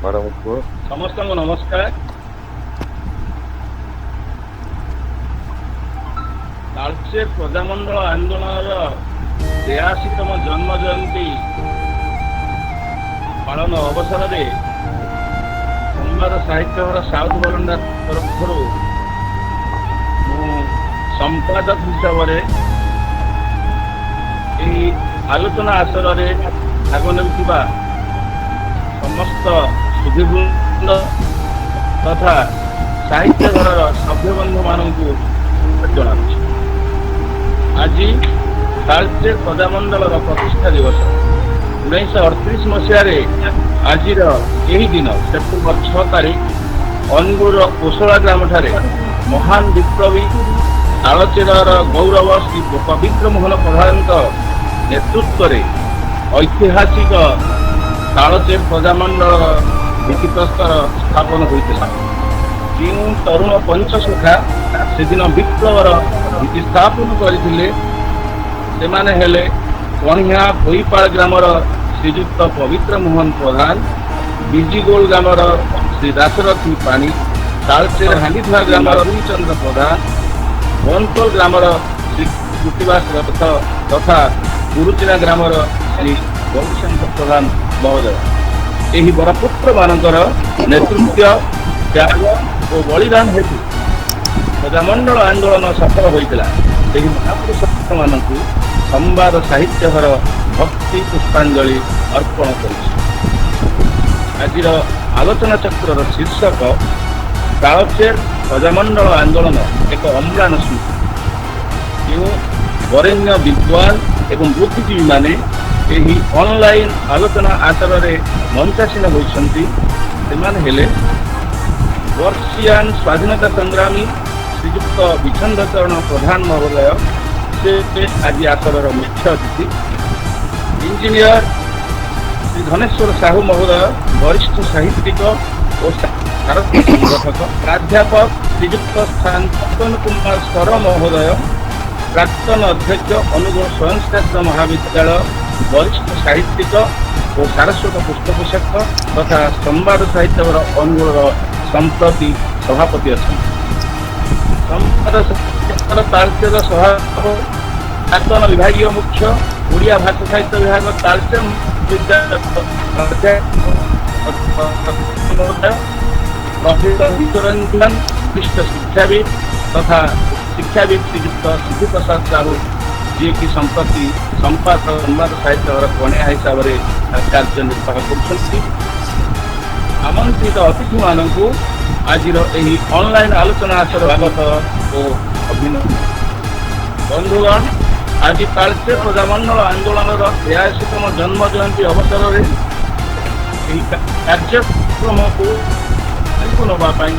Madam କୁହ। ସମସ୍ତଙ୍କୁ ନମସ୍କାର। ତାଳଚେର ପ୍ରଜାମଣ୍ଡଳ ଆନ୍ଦୋଳନର 83ତମ ଜନ୍ମ ଜୟନ୍ତୀ ପାଳନ ଅବସରରେ ସମ୍ବାଦ ସାହିତ୍ୟର ସାଉଥ ବରଣ୍ଡା ତରଫରୁ ମୁଁ ସମ୍ପାଦକ ହିସାବରେ ଏହି ଆଲୋଚନା ଆସରରେ ଭାଗ ନେଉଥିବା ସମସ୍ତ ସୁଧୀବୃନ୍ଦ ତଥା ସାହିତ୍ୟ ଘରର ସଭ୍ୟବନ୍ଧୁମାନଙ୍କୁ ଜଣାଉଛି। ଆଜି ତାଳଚେର ପ୍ରଜାମଣ୍ଡଳର ପ୍ରତିଷ୍ଠା ଦିବସ। 1938 ମସିହାରେ ଆଜିର ଏହି ଦିନ ସେପ୍ଟେମ୍ବର 6 ତାରିଖ ଅନୁଗୁଳର କୋଶଳା ଗ୍ରାମଠାରେ ମହାନ ବିପ୍ଳବୀ ତାଳଚେରର ଗୌରବ ଶ୍ରୀ ପବିତ୍ର ମୋହନ ପ୍ରଧାନଙ୍କ ନେତୃତ୍ୱରେ ଐତିହାସିକ ତାଳଚେର ପ୍ରଜାମଣ୍ଡଳର ଭିତ୍ତିପ୍ରସ୍ତର ସ୍ଥାପନ ହୋଇଥିଲା। ଯେଉଁ ତରୁଣ ପଞ୍ଚସଖା ସେଦିନ ବିପ୍ଳବର ଭିତ୍ତି ସ୍ଥାପନ କରିଥିଲେ ସେମାନେ ହେଲେ କଣିହା ଭୋଇପାଳ ଗ୍ରାମର ଶ୍ରୀଯୁକ୍ତ ପବିତ୍ର ମୋହନ ପ୍ରଧାନ, ବିଜିଗୋଳ ଗ୍ରାମର ଶ୍ରୀ ଦାଶରଥୀ ପାଣି, ତାଳଚେର ହାଣ୍ଡିଧୁଆ ଗ୍ରାମର ରବିଚନ୍ଦ୍ର ପ୍ରଧାନ, ବନପୋଲ ଗ୍ରାମର ଶ୍ରୀ କୃତିବାସ ରଥ ତଥା ଗୁରୁଚିନା ଗ୍ରାମର ଶ୍ରୀ ଗୌରୀଶଙ୍କର ପ୍ରଧାନ ମହୋଦୟ। ଏହି ବରପୁତ୍ରମାନଙ୍କର ନେତୃତ୍ୱ, ତ୍ୟାଗ ଓ ବଳିଦାନ ହେତୁ ପ୍ରଜାମଣ୍ଡଳ ଆନ୍ଦୋଳନ ସଫଳ ହୋଇଥିଲା। ସେହି ମହାପୁରୁଷମାନଙ୍କୁ ସମ୍ବାଦ ସାହିତ୍ୟ ଘର ଭକ୍ତି ପୁଷ୍ପାଞ୍ଜଳି ଅର୍ପଣ କରୁଛି। ଆଜିର ଆଲୋଚନା ଚକ୍ରର ଶୀର୍ଷକ ତାଳଚେର ପ୍ରଜାମଣ୍ଡଳ ଆନ୍ଦୋଳନ ଏକ ଅମ୍ଳାନ ସ୍ମୃତି। ଯେଉଁ ବରେଣ୍ୟ ବିଦ୍ୱାନ ଏବଂ ବୁଦ୍ଧିଜୀବୀମାନେ ଏହି ଅନଲାଇନ୍ ଆଲୋଚନା ଆସରରେ ମଞ୍ଚାସୀନ ହୋଇଛନ୍ତି ସେମାନେ ହେଲେ ବର୍ଷିୟାନ ସ୍ୱାଧୀନତା ସଂଗ୍ରାମୀ ଶ୍ରୀଯୁକ୍ତ ବିଛନ୍ଦ ଚରଣ ପ୍ରଧାନ ମହୋଦୟ, ସେ ଆଜି ଆସରର ମୁଖ୍ୟ ଅତିଥି। ଇଞ୍ଜିନିୟର ଶ୍ରୀ ଧନେଶ୍ୱର ସାହୁ ମହୋଦୟ, ବରିଷ୍ଠ ସାହିତ୍ୟିକ ଓ ସାରଥୀ ସଂଗଠକ। ପ୍ରାଧ୍ୟାପକ ଶ୍ରୀଯୁକ୍ତ ଶାନ୍ତନୁ କୁମାର ସର ମହୋଦୟ, ପ୍ରାକ୍ତନ ଅଧ୍ୟକ୍ଷ ଅନୁଗୁଳ ସ୍ୱୟଂଶାସିତ ମହାବିଦ୍ୟାଳୟ, ବରିଷ୍ଠ ସାହିତ୍ୟିକ ଓ ସାରସ୍ୱତ ପୃଷ୍ଠପୋଷକ ତଥା ସମ୍ବାଦ ସାହିତ୍ୟର ଅନୁଗୁଳର ସମ୍ପ୍ରତି ସଭାପତି ଅଛନ୍ତି। ସମ୍ବାଦ ସାହିତ୍ୟର ତାଳଚେର ସଭାପତି, ପ୍ରାକ୍ତନ ବିଭାଗୀୟ ମୁଖ୍ୟ, ଓଡ଼ିଆ ଭାଷା ସାହିତ୍ୟ ବିଭାଗ ତାଳଚେର ପ୍ରଫେସର ବିଶ୍ୱରଞ୍ଜନ, ବିଶିଷ୍ଟ ଶିକ୍ଷାବିଦ ତଥା ଶିକ୍ଷାବିଦ ଶ୍ରୀଯୁକ୍ତ ସିଦ୍ଧିପ୍ରସାଦ ସାହୁ, ଯିଏକି ସମ୍ପ୍ରତି ସମ୍ପାଦକ ସମ୍ବାଦ ସାହିତ୍ୟର କଣିଆ ହିସାବରେ କାର୍ଯ୍ୟ ନିର୍ବାହ କରୁଛନ୍ତି। ଆମନ୍ତ୍ରିତ ଅତିଥିମାନଙ୍କୁ ଆଜିର ଏହି ଅନଲାଇନ୍ ଆଲୋଚନା ଆସର ସ୍ୱାଗତ ଓ ଅଭିନନ୍ଦନ। ବନ୍ଧୁଗଣ, ଆଜି ତାଳଚେର ପ୍ରଜାମଣ୍ଡଳ ଆନ୍ଦୋଳନର 83ତମ ଜନ୍ମ ଜୟନ୍ତୀ ଅବସରରେ ଏହି କାର୍ଯ୍ୟକ୍ରମକୁ ନେବା ପାଇଁ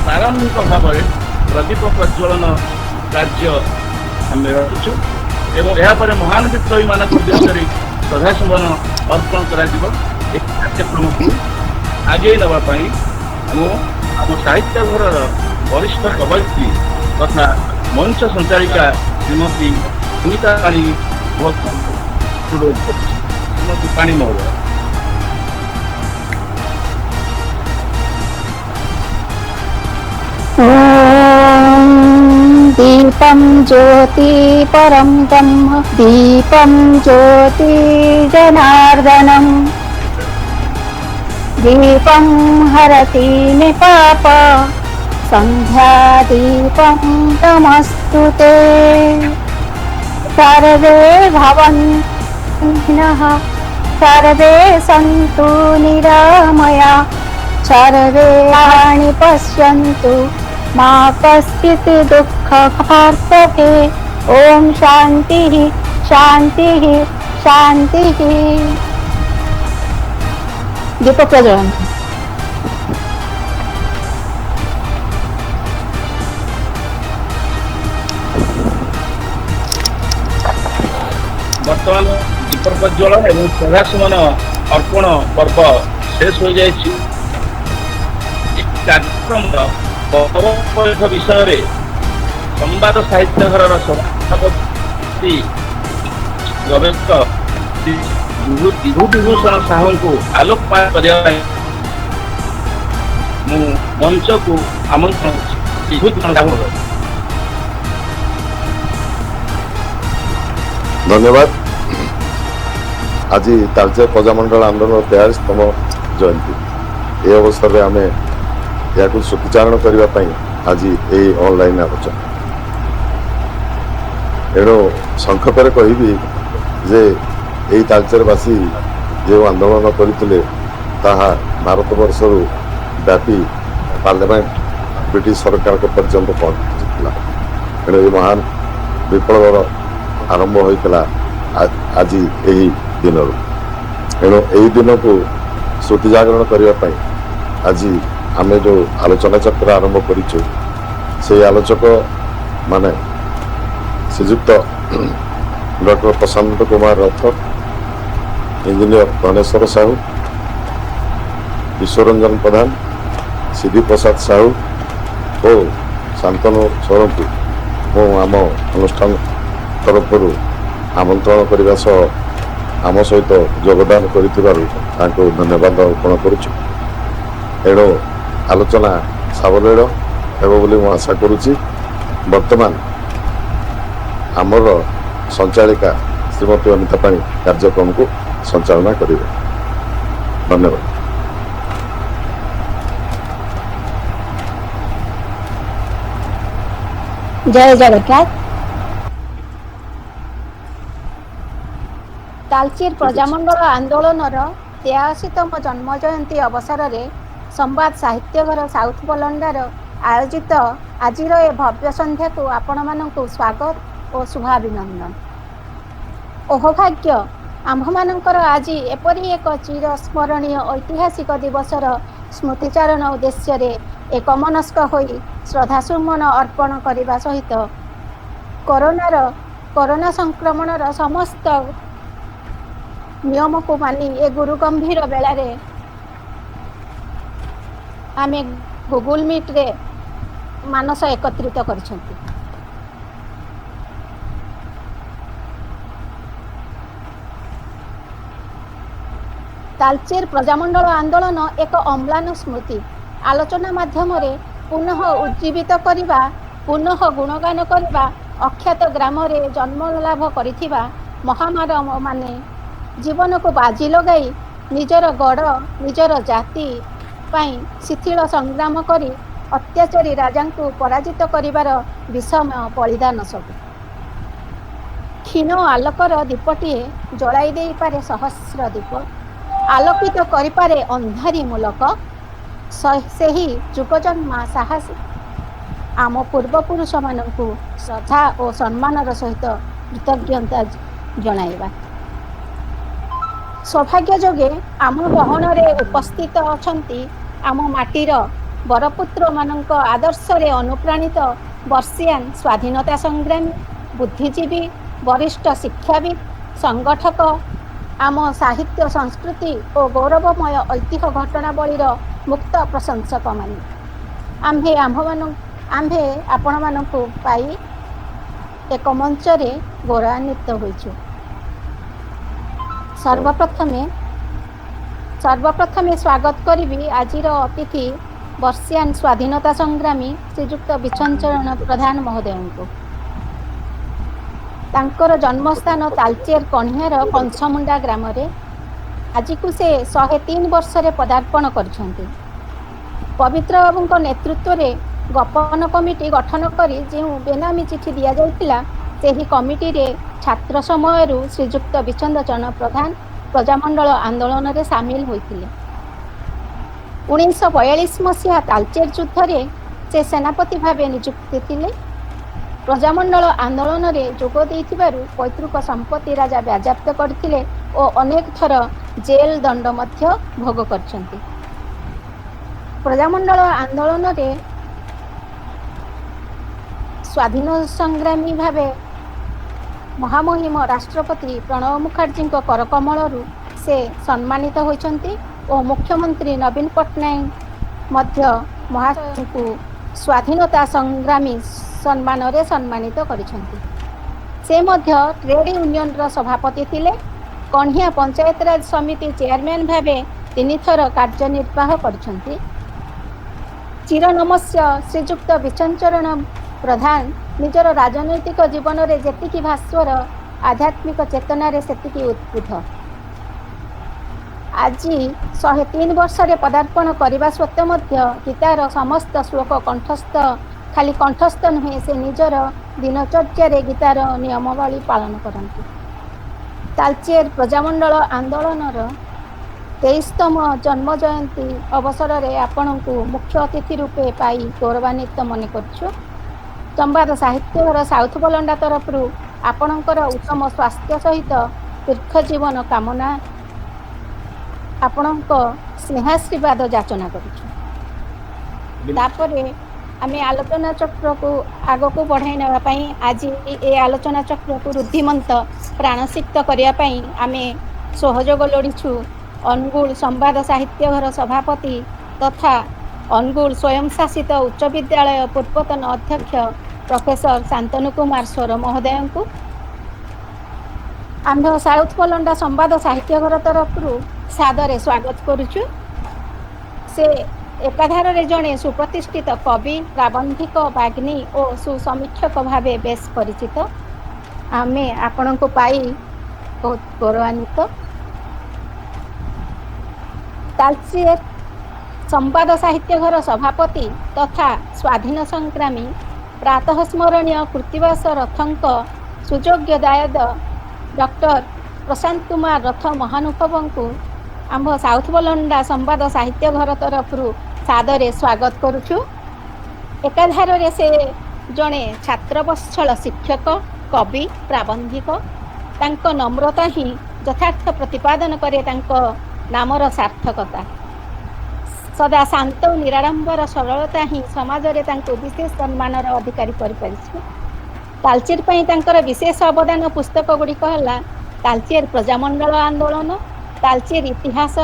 ପ୍ରାରମ୍ଭିକ ଭାବରେ ପ୍ରଦୀପ ପ୍ରଜ୍ୱଳନ କାର୍ଯ୍ୟ ଆମେ ରହୁଛୁ ଏବଂ ଏହାପରେ ମହାନ ବିପ୍ଳବୀମାନଙ୍କ ଉଦ୍ଦେଶ୍ୟରେ ଶ୍ରଦ୍ଧାସୁମନ ଅର୍ପଣ କରାଯିବ। ଏହି କାର୍ଯ୍ୟକ୍ରମକୁ ଆଗେଇ ନେବା ପାଇଁ ମୁଁ ଆମ ସାହିତ୍ୟ ଘରର ବରିଷ୍ଠ କବୟିତ୍ରୀ ତଥା ମଞ୍ଚ ସଞ୍ଚାଳିକା ଶ୍ରୀମତୀ ସୁନିତା ପାଣି ଶ୍ରୀମତୀ ପାଣି ମହୋଦୟ। दीपं ज्योति परं ब्रह्म दीपं ज्योति जनार्दनम् दीपं हरति निपाप सन्ध्यादीपं नमस्तुते। सर्वे भवन्तु सर्वे सन्तु निरामया सर्वे पश्यन्तु मा कश्चित् दुःखभाग्भवे। ओम शांति शांति शांति। दीप प्रज्वलन। ବର୍ତ୍ତମାନ ଦୀପ ପ୍ରଜ୍ୱଳନ ଏବଂ ଶ୍ରଦ୍ଧାସୁମନ ଅର୍ପଣ ପର୍ବ ଶେଷ ହୋଇଯାଇଛି। କାର୍ଯ୍ୟକ୍ରମର ପରୋକ୍ଷ ବିଷୟରେ ସମ୍ବାଦ ସାହିତ୍ୟ ଘରର ସଭାପତି ଗବେଷକ ବିଭୂତିଭୂଷଣ ସାହୁଙ୍କୁ ଆଲୋକପାତ କରିବା ପାଇଁ ମୁଁ ମଞ୍ଚକୁ ଆମନ୍ତ୍ରଣ କରୁଛି। ଧନ୍ୟବାଦ। ଆଜି ତାଳଚେର ପ୍ରଜାମଣ୍ଡଳ ଆନ୍ଦୋଳନ 43ତମ ଜୟନ୍ତୀ। ଏ ଅବସରରେ ଆମେ ଏହାକୁ ସୁଚାରଣ କରିବା ପାଇଁ ଆଜି ଏହି ଅନଲାଇନ୍ ଆଲୋଚନା। ଏଣୁ ସଂକ୍ଷେପରେ କହିବି ଯେ ଏହି ତାଳଚେରବାସୀ ଯେଉଁ ଆନ୍ଦୋଳନ କରିଥିଲେ ତାହା ଭାରତବର୍ଷରୁ ବ୍ୟାପି ପାର୍ଲାମେଣ୍ଟ ବ୍ରିଟିଶ ସରକାରଙ୍କ ପର୍ଯ୍ୟନ୍ତ ପହଞ୍ଚିଥିଲା। ଏଣୁ ଏହି ମହାନ ବିପ୍ଳବର ଆରମ୍ଭ ହୋଇଥିଲା ଆଜି ଏହି ଦିନରୁ। ଏଣୁ ଏହି ଦିନକୁ ସ୍ମୃତି ଜାଗରଣ କରିବା ପାଇଁ ଆଜି ଆମେ ଯେଉଁ ଆଲୋଚନା ଚକ୍ର ଆରମ୍ଭ କରିଛୁ ସେହି ଆଲୋଚକ ମାନେ ଶ୍ରୀଯୁକ୍ତ ଡକ୍ଟର ପ୍ରଶାନ୍ତ କୁମାର ରଥ, ଇଞ୍ଜିନିୟର ଧନେଶ୍ୱର ସାହୁ, ବିଶ୍ୱରଞ୍ଜନ ପ୍ରଧାନ, ସିଦ୍ଧି ପ୍ରସାଦ ସାହୁ ଓ ଶାନ୍ତନୁ ସ୍ୱରଙ୍କୁ ମୁଁ ଆମ ଅନୁଷ୍ଠାନ ତରଫରୁ ଆମନ୍ତ୍ରଣ କରିବା ସହ ଆମ ସହିତ ଯୋଗଦାନ କରିଥିବାରୁ ତାଙ୍କୁ ଧନ୍ୟବାଦ ଅର୍ପଣ କରୁଛୁ। ଏଣୁ ଆଲୋଚନା ସାବଲୀଳ ହେବ ବୋଲି ମୁଁ ଆଶା କରୁଛି। ବର୍ତ୍ତମାନ ଆମର ସଞ୍ଚାଳିକା ଶ୍ରୀମତୀ ଅନିତା ପାଣି କାର୍ଯ୍ୟକ୍ରମକୁ ସଞ୍ଚାଳନା କରିବେ। ଧନ୍ୟବାଦ। ଜୟ ଜଗନ୍ନାଥ। ତାଳଚେର ପ୍ରଜାମଣ୍ଡଳ ଆନ୍ଦୋଳନର 83ତମ ଜନ୍ମ ଜୟନ୍ତୀ ଅବସରରେ ସମ୍ବାଦ ସାହିତ୍ୟଘର ସାଉଥ ବଲଣ୍ଡାର ଆୟୋଜିତ ଆଜିର ଏ ଭବ୍ୟ ସନ୍ଧ୍ୟାକୁ ଆପଣମାନଙ୍କୁ ସ୍ୱାଗତ ଓ ଶୁଭାଭିନନ୍ଦନ। ଅହୋଭାଗ୍ୟ ଆମ୍ଭମାନଙ୍କର ଆଜି ଏପରି ଏକ ଚିରସ୍ମରଣୀୟ ଐତିହାସିକ ଦିବସର ସ୍ମୃତିଚାରଣ ଉଦ୍ଦେଶ୍ୟରେ ଏକମନସ୍କ ହୋଇ ଶ୍ରଦ୍ଧାସୁମନ ଅର୍ପଣ କରିବା ସହିତ କରୋନା ସଂକ୍ରମଣର ସମସ୍ତ ନିୟମକୁ ମାନି ଏ ଗୁରୁ ଗମ୍ଭୀର ବେଳାରେ ଆମେ ଗୁଗୁଲ ମିଟ୍ରେ ମାନସ ଏକତ୍ରିତ କରିଛନ୍ତି। ତାଳଚେର ପ୍ରଜାମଣ୍ଡଳ ଆନ୍ଦୋଳନ ଏକ ଅମ୍ଳାନ ସ୍ମୃତି। ଆଲୋଚନା ମାଧ୍ୟମରେ ପୁନଃ ଉଜ୍ଜୀବିତ କରିବା, ପୁନଃ ଗୁଣଗାନ କରିବା ଅଖ୍ୟାତ ଗ୍ରାମରେ ଜନ୍ମ ଲାଭ କରିଥିବା ମହାମାନବମାନେ ଜୀବନକୁ ବାଜି ଲଗାଇ ନିଜର ଗଡ଼, ନିଜର ଜାତି ପାଇଁ ଶିଥିଳ ସଂଗ୍ରାମ କରି ଅତ୍ୟାଚାରୀ ରାଜାଙ୍କୁ ପରାଜିତ କରିବାର ବିଷମ ବଳିଦାନ ସବୁ। କ୍ଷୀଣ ଆଲୋକର ଦୀପଟିଏ ଜଳାଇ ଦେଇପାରେ ସହସ୍ର ଦୀପ, ଆଲୋକିତ କରିପାରେ ଅନ୍ଧାରୀ ମୂଲକ। ସେହି ଯୁଗଜନ୍ମା ସାହସୀ ଆମ ପୂର୍ବପୁରୁଷମାନଙ୍କୁ ଶ୍ରଦ୍ଧା ଓ ସମ୍ମାନର ସହିତ କୃତଜ୍ଞତା ଜଣାଇବା। ସୌଭାଗ୍ୟ ଯୋଗେ ଆମ ଗହଣରେ ଉପସ୍ଥିତ ଅଛନ୍ତି ଆମ ମାଟିର ବରପୁତ୍ରମାନଙ୍କ ଆଦର୍ଶରେ ଅନୁପ୍ରାଣିତ ବର୍ଷିଆନ୍ ସ୍ୱାଧୀନତା ସଂଗ୍ରାମୀ, ବୁଦ୍ଧିଜୀବୀ, ବରିଷ୍ଠ ଶିକ୍ଷାବିତ୍, ସଂଗଠକ, ଆମ ସାହିତ୍ୟ ସଂସ୍କୃତି ଓ ଗୌରବମୟ ଐତିହ୍ୟ ଘଟଣାବଳୀର ମୁକ୍ତ ପ୍ରଶଂସକମାନେ। ଆମ୍ଭେ ଆପଣମାନଙ୍କୁ ପାଇ ଏକ ମଞ୍ଚରେ ଗୌରବାନ୍ୱିତ ହୋଇଛୁ। ସର୍ବପ୍ରଥମେ ସ୍ୱାଗତ କରିବି ଆଜିର ଅତିଥି ବର୍ଷିଆନ୍ ସ୍ୱାଧୀନତା ସଂଗ୍ରାମୀ ଶ୍ରୀଯୁକ୍ତ ବିଛଞ୍ଚରଣ ପ୍ରଧାନ ମହୋଦୟଙ୍କୁ। ତାଙ୍କର ଜନ୍ମସ୍ଥାନ ତାଳଚେର କଣିହାର କଂସମୁଣ୍ଡା ଗ୍ରାମରେ। ଆଜିକୁ ସେ 103 ବର୍ଷରେ ପଦାର୍ପଣ କରିଛନ୍ତି। ପବିତ୍ର ବାବୁଙ୍କ ନେତୃତ୍ୱରେ ଗୋପନ କମିଟି ଗଠନ କରି ଯେଉଁ ବେନାମୀ ଚିଠି ଦିଆଯାଇଥିଲା, ସେହି କମିଟିରେ ଛାତ୍ର ସମୟରୁ ଶ୍ରୀଯୁକ୍ତ ବିଛଞ୍ଚରଣ ପ୍ରଧାନ ପ୍ରଜାମଣ୍ଡଳ ଆନ୍ଦୋଳନରେ ସାମିଲ ହୋଇଥିଲେ। 1942 ମସିହା ତାଳଚେର ଯୁଦ୍ଧରେ ସେ ସେନାପତି ଭାବେ ନିଯୁକ୍ତି ଥିଲେ। ପ୍ରଜାମଣ୍ଡଳ ଆନ୍ଦୋଳନରେ ଯୋଗ ଦେଇଥିବାରୁ ପୈତୃକ ସମ୍ପତ୍ତି ରାଜା ବାଜ୍ୟାପ୍ତ କରିଥିଲେ ଓ ଅନେକ ଥର ଜେଲ ଦଣ୍ଡ ମଧ୍ୟ ଭୋଗ କରିଛନ୍ତି। ପ୍ରଜାମଣ୍ଡଳ ଆନ୍ଦୋଳନରେ ସ୍ୱାଧୀନ ସଂଗ୍ରାମୀ ଭାବେ ମହାମହିମ ରାଷ୍ଟ୍ରପତି ପ୍ରଣବ ମୁଖାର୍ଜୀଙ୍କ କରକମଳରୁ ସେ ସମ୍ମାନିତ ହୋଇଛନ୍ତି ଓ ମୁଖ୍ୟମନ୍ତ୍ରୀ ନବୀନ ପଟ୍ଟନାୟକ ମଧ୍ୟ ମହାଶୟଙ୍କୁ ସ୍ୱାଧୀନତା ସଂଗ୍ରାମୀ ସମ୍ମାନରେ ସମ୍ମାନିତ କରିଛନ୍ତି। ସେ ମଧ୍ୟ ଟ୍ରେଡ୍ ୟୁନିୟନର ସଭାପତି ଥିଲେ। କଣିହା ପଞ୍ଚାୟତରାଜ ସମିତି ଚେୟାରମ୍ୟାନ୍ ଭାବେ 3 ଥର କାର୍ଯ୍ୟନିର୍ବାହ କରିଛନ୍ତି। ଚିରନମସ୍ୟ ଶ୍ରୀଯୁକ୍ତ ବିଚଞ୍ଚରଣ ପ୍ରଧାନ ନିଜର ରାଜନୈତିକ ଜୀବନରେ ଯେତିକି ଭାସ୍ୱର, ଆଧ୍ୟାତ୍ମିକ ଚେତନାରେ ସେତିକି ଉଦ୍ବୁଦ୍ଧ। ଆଜି 103 ବର୍ଷରେ ପଦାର୍ପଣ କରିବା ସତ୍ତ୍ୱେ ମଧ୍ୟ ଗୀତାର ସମସ୍ତ ଶ୍ଲୋକ କଣ୍ଠସ୍ଥ, ଖାଲି କଣ୍ଠସ୍ଥ ନୁହେଁ, ସେ ନିଜର ଦିନଚର୍ଯ୍ୟାରେ ଗୀତାର ନିୟମାବଳୀ ପାଳନ କରନ୍ତି। ତାଳଚେର ପ୍ରଜାମଣ୍ଡଳ ଆନ୍ଦୋଳନର 23ତମ ଜନ୍ମ ଜୟନ୍ତୀ ଅବସରରେ ଆପଣଙ୍କୁ ମୁଖ୍ୟ ଅତିଥି ରୂପେ ପାଇ ଗୌରବାନ୍ୱିତ ମନେ କରୁଛୁ। ସମ୍ବାଦ ସାହିତ୍ୟର ସାଉଥ ବଲଣ୍ଡା ତରଫରୁ ଆପଣଙ୍କର ଉତ୍ତମ ସ୍ୱାସ୍ଥ୍ୟ ସହିତ ଦୀର୍ଘ ଜୀବନ କାମନା, ଆପଣଙ୍କ ସ୍ନେହାଶୀର୍ବାଦ ଯାଚନା କରୁଛୁ। ତାପରେ ଆମେ ଆଲୋଚନା ଚକ୍ରକୁ ଆଗକୁ ବଢ଼ାଇ ନେବା ପାଇଁ ଆଜି ଏ ଆଲୋଚନା ଚକ୍ରକୁ ରୁଦ୍ଧିମନ୍ତ ପ୍ରାଣସିକ୍ତ କରିବା ପାଇଁ ଆମେ ସହଯୋଗ ଲୋଡ଼ିଛୁ ଅନୁଗୁଳ ସମ୍ବାଦ ସାହିତ୍ୟ ଘର ସଭାପତି ତଥା ଅନୁଗୁଳ ସ୍ୱୟଂଶାସିତ ଉଚ୍ଚ ବିଦ୍ୟାଳୟ ପୂର୍ବତନ ଅଧ୍ୟକ୍ଷ ପ୍ରଫେସର ଶାନ୍ତନୁ କୁମାର ସ୍ୱର ମହୋଦୟଙ୍କୁ। ଆମ୍ଭ ସାଉଥ ବଲଣ୍ଡା ସମ୍ବାଦ ସାହିତ୍ୟ ଘର ତରଫରୁ ସାଦରେ ସ୍ୱାଗତ କରୁଛୁ। ସେ ଏକାଧାରରେ ଜଣେ ସୁପ୍ରତିଷ୍ଠିତ କବି, ପ୍ରାବନ୍ଧିକ, ବାଗ୍ମୀ ଓ ସୁସମୀକ୍ଷକ ଭାବେ ବେଶ୍ ପରିଚିତ। ଆମେ ଆପଣଙ୍କୁ ପାଇ ବହୁତ ଗୌରବାନ୍ୱିତ। ତାଳଚେର ସମ୍ବାଦ ସାହିତ୍ୟ ଘର ସଭାପତି ତଥା ସ୍ୱାଧୀନ ସଂଗ୍ରାମୀ ପ୍ରାତଃ ସ୍ମରଣୀୟ କୃତିବାସ ରଥଙ୍କ ସୁଯୋଗ୍ୟ ଦାୟଦ ଡକ୍ଟର ପ୍ରଶାନ୍ତ କୁମାର ରଥ ମହାନୁଭବଙ୍କୁ ଆମ୍ଭ ସାଉଥ ବଲଣ୍ଡା ସମ୍ବାଦ ସାହିତ୍ୟ ଘର ତରଫରୁ ସାଦରେ ସ୍ୱାଗତ କରୁଛୁ। ଏକାଧାରରେ ସେ ଜଣେ ଛାତ୍ରବତ୍ସଳ ଶିକ୍ଷକ, କବି, ପ୍ରାବନ୍ଧିକ। ତାଙ୍କ ନମ୍ରତା ହିଁ ଯଥାର୍ଥ ପ୍ରତିପାଦନ କରେ ତାଙ୍କ ନାମର ସାର୍ଥକତା। ସଦା ଶାନ୍ତ ଓ ନିରାଡ଼ମ୍ବର ସରଳତା ହିଁ ସମାଜରେ ତାଙ୍କୁ ବିଶେଷ ସମ୍ମାନର ଅଧିକାରୀ କରିପାରିଛି। ତାଳଚେର ପାଇଁ ତାଙ୍କର ବିଶେଷ ଅବଦାନ ପୁସ୍ତକ ଗୁଡ଼ିକ ହେଲା ତାଳଚେର ପ୍ରଜାମଣ୍ଡଳ ଆନ୍ଦୋଳନ, ତାଳଚେର ଇତିହାସ,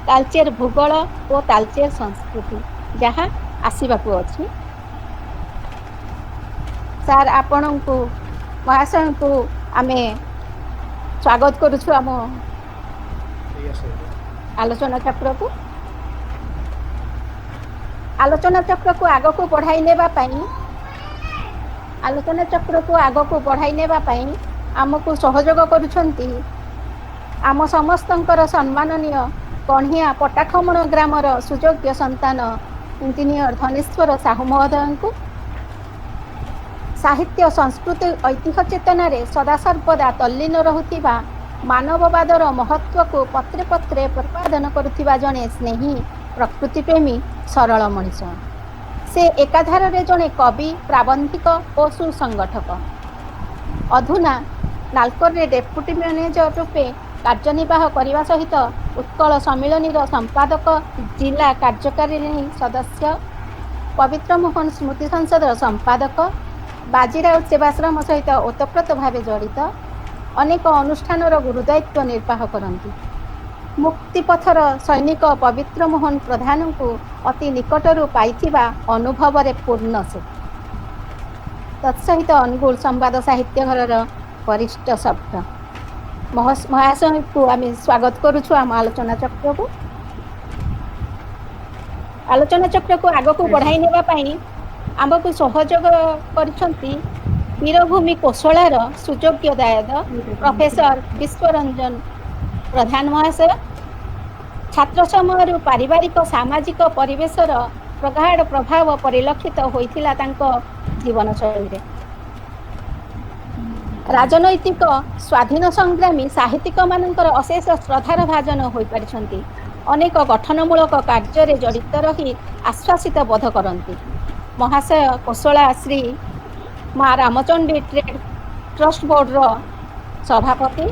ତାଳଚେର ଭୂଗୋଳ ଓ ତାଳଚେର ସଂସ୍କୃତି, ଯାହା ଆସିବାକୁ ଅଛି। ସାର୍, ଆପଣଙ୍କୁ ମହାଶୟଙ୍କୁ ଆମେ ସ୍ୱାଗତ କରୁଛୁ ଆମ ଆଲୋଚନା ଚକ୍ରକୁ। ଆଲୋଚନା ଚକ୍ରକୁ ଆଗକୁ ବଢ଼ାଇ ନେବା ପାଇଁ ଆମକୁ ସହଯୋଗ କରୁଛନ୍ତି ଆମ ସମସ୍ତଙ୍କର ସମ୍ମାନନୀୟ କଣ୍ଢିଆ ପଟାଖମଣ ଗ୍ରାମର ସୁଯୋଗ୍ୟ ସନ୍ତାନ ଇଞ୍ଜିନିୟର ଧନେଶ୍ୱର ସାହୁ ମହୋଦୟଙ୍କୁ। ସାହିତ୍ୟ, ସଂସ୍କୃତି, ଐତିହ୍ୟ ଚେତନାରେ ସଦାସର୍ବଦା ତଲ୍ଲୀନ ରହୁଥିବା, ମାନବବାଦର ମହତ୍ତ୍ୱକୁ ପତ୍ରେ ପତ୍ରେ ପ୍ରତିପାଦନ କରୁଥିବା ଜଣେ ସ୍ନେହୀ, ପ୍ରକୃତିପ୍ରେମୀ, ସରଳ ମଣିଷ। ସେ ଏକାଧାରରେ ଜଣେ କବି, ପ୍ରାବନ୍ଧିକ ଓ ସୁସଂଗଠକ। ଅଧୁନା ନାଲକୋରେ ଡେପୁଟି ମ୍ୟାନେଜର ରୂପେ କାର୍ଯ୍ୟନିର୍ବାହ କରିବା ସହିତ ଉତ୍କଳ ସମ୍ମିଳନୀର ସମ୍ପାଦକ, ଜିଲ୍ଲା କାର୍ଯ୍ୟକାରିଣୀ ସଦସ୍ୟ, ପବିତ୍ର ମୋହନ ସ୍ମୃତି ସଂସଦର ସମ୍ପାଦକ, ବାଜିରାଉତ ସେବାଶ୍ରମ ସହିତ ଓତପ୍ରୋତ ଭାବେ ଜଡ଼ିତ। ଅନେକ ଅନୁଷ୍ଠାନର ଗୁରୁଦାୟିତ୍ୱ ନିର୍ବାହ କରନ୍ତି। ମୁକ୍ତିପଥର ସୈନିକ ପବିତ୍ର ମୋହନ ପ୍ରଧାନଙ୍କୁ ଅତି ନିକଟରୁ ପାଇଥିବା ଅନୁଭବରେ ପୂର୍ଣ୍ଣ ସେ। ତତ୍ସହିତ ଅନୁଗୁଳ ସମ୍ବାଦ ସାହିତ୍ୟ ଘରର ବରିଷ୍ଠ ସଭ୍ୟ ମହାଶୟଙ୍କୁ ଆମେ ସ୍ୱାଗତ କରୁଛୁ ଆମ ଆଲୋଚନା ଚକ୍ରକୁ। ଆଲୋଚନା ଚକ୍ରକୁ ଆଗକୁ ବଢ଼ାଇ ନେବା ପାଇଁ ଆମକୁ ସହଯୋଗ କରିଛନ୍ତି ବୀରଭୂମି କୋଶଳାର ସୁଯୋଗ୍ୟ ଦାୟଦ ପ୍ରଫେସର ବିଶ୍ୱରଞ୍ଜନ ପ୍ରଧାନ ମହାଶୟ। ଛାତ୍ର ସମୟରୁ ପାରିବାରିକ ସାମାଜିକ ପରିବେଶର ପ୍ରଗାଢ଼ ପ୍ରଭାବ ପରିଲକ୍ଷିତ ହୋଇଥିଲା ତାଙ୍କ ଜୀବନଶୈଳୀରେ। ରାଜନୈତିକ, ସ୍ୱାଧୀନ ସଂଗ୍ରାମୀ, ସାହିତ୍ୟିକମାନଙ୍କର ଅଶେଷ ଶ୍ରଦ୍ଧାର ଭାଜନ ହୋଇପାରିଛନ୍ତି। ଅନେକ ଗଠନମୂଳକ କାର୍ଯ୍ୟରେ ଜଡ଼ିତ ରହି ଆଶ୍ୱାସିତ ବୋଧ କରନ୍ତି। ମହାଶୟ କୋଶଳା ଶ୍ରୀ ମା ରାମଚଣ୍ଡୀ ଟ୍ରଷ୍ଟ ବୋର୍ଡ଼ର ସଭାପତି,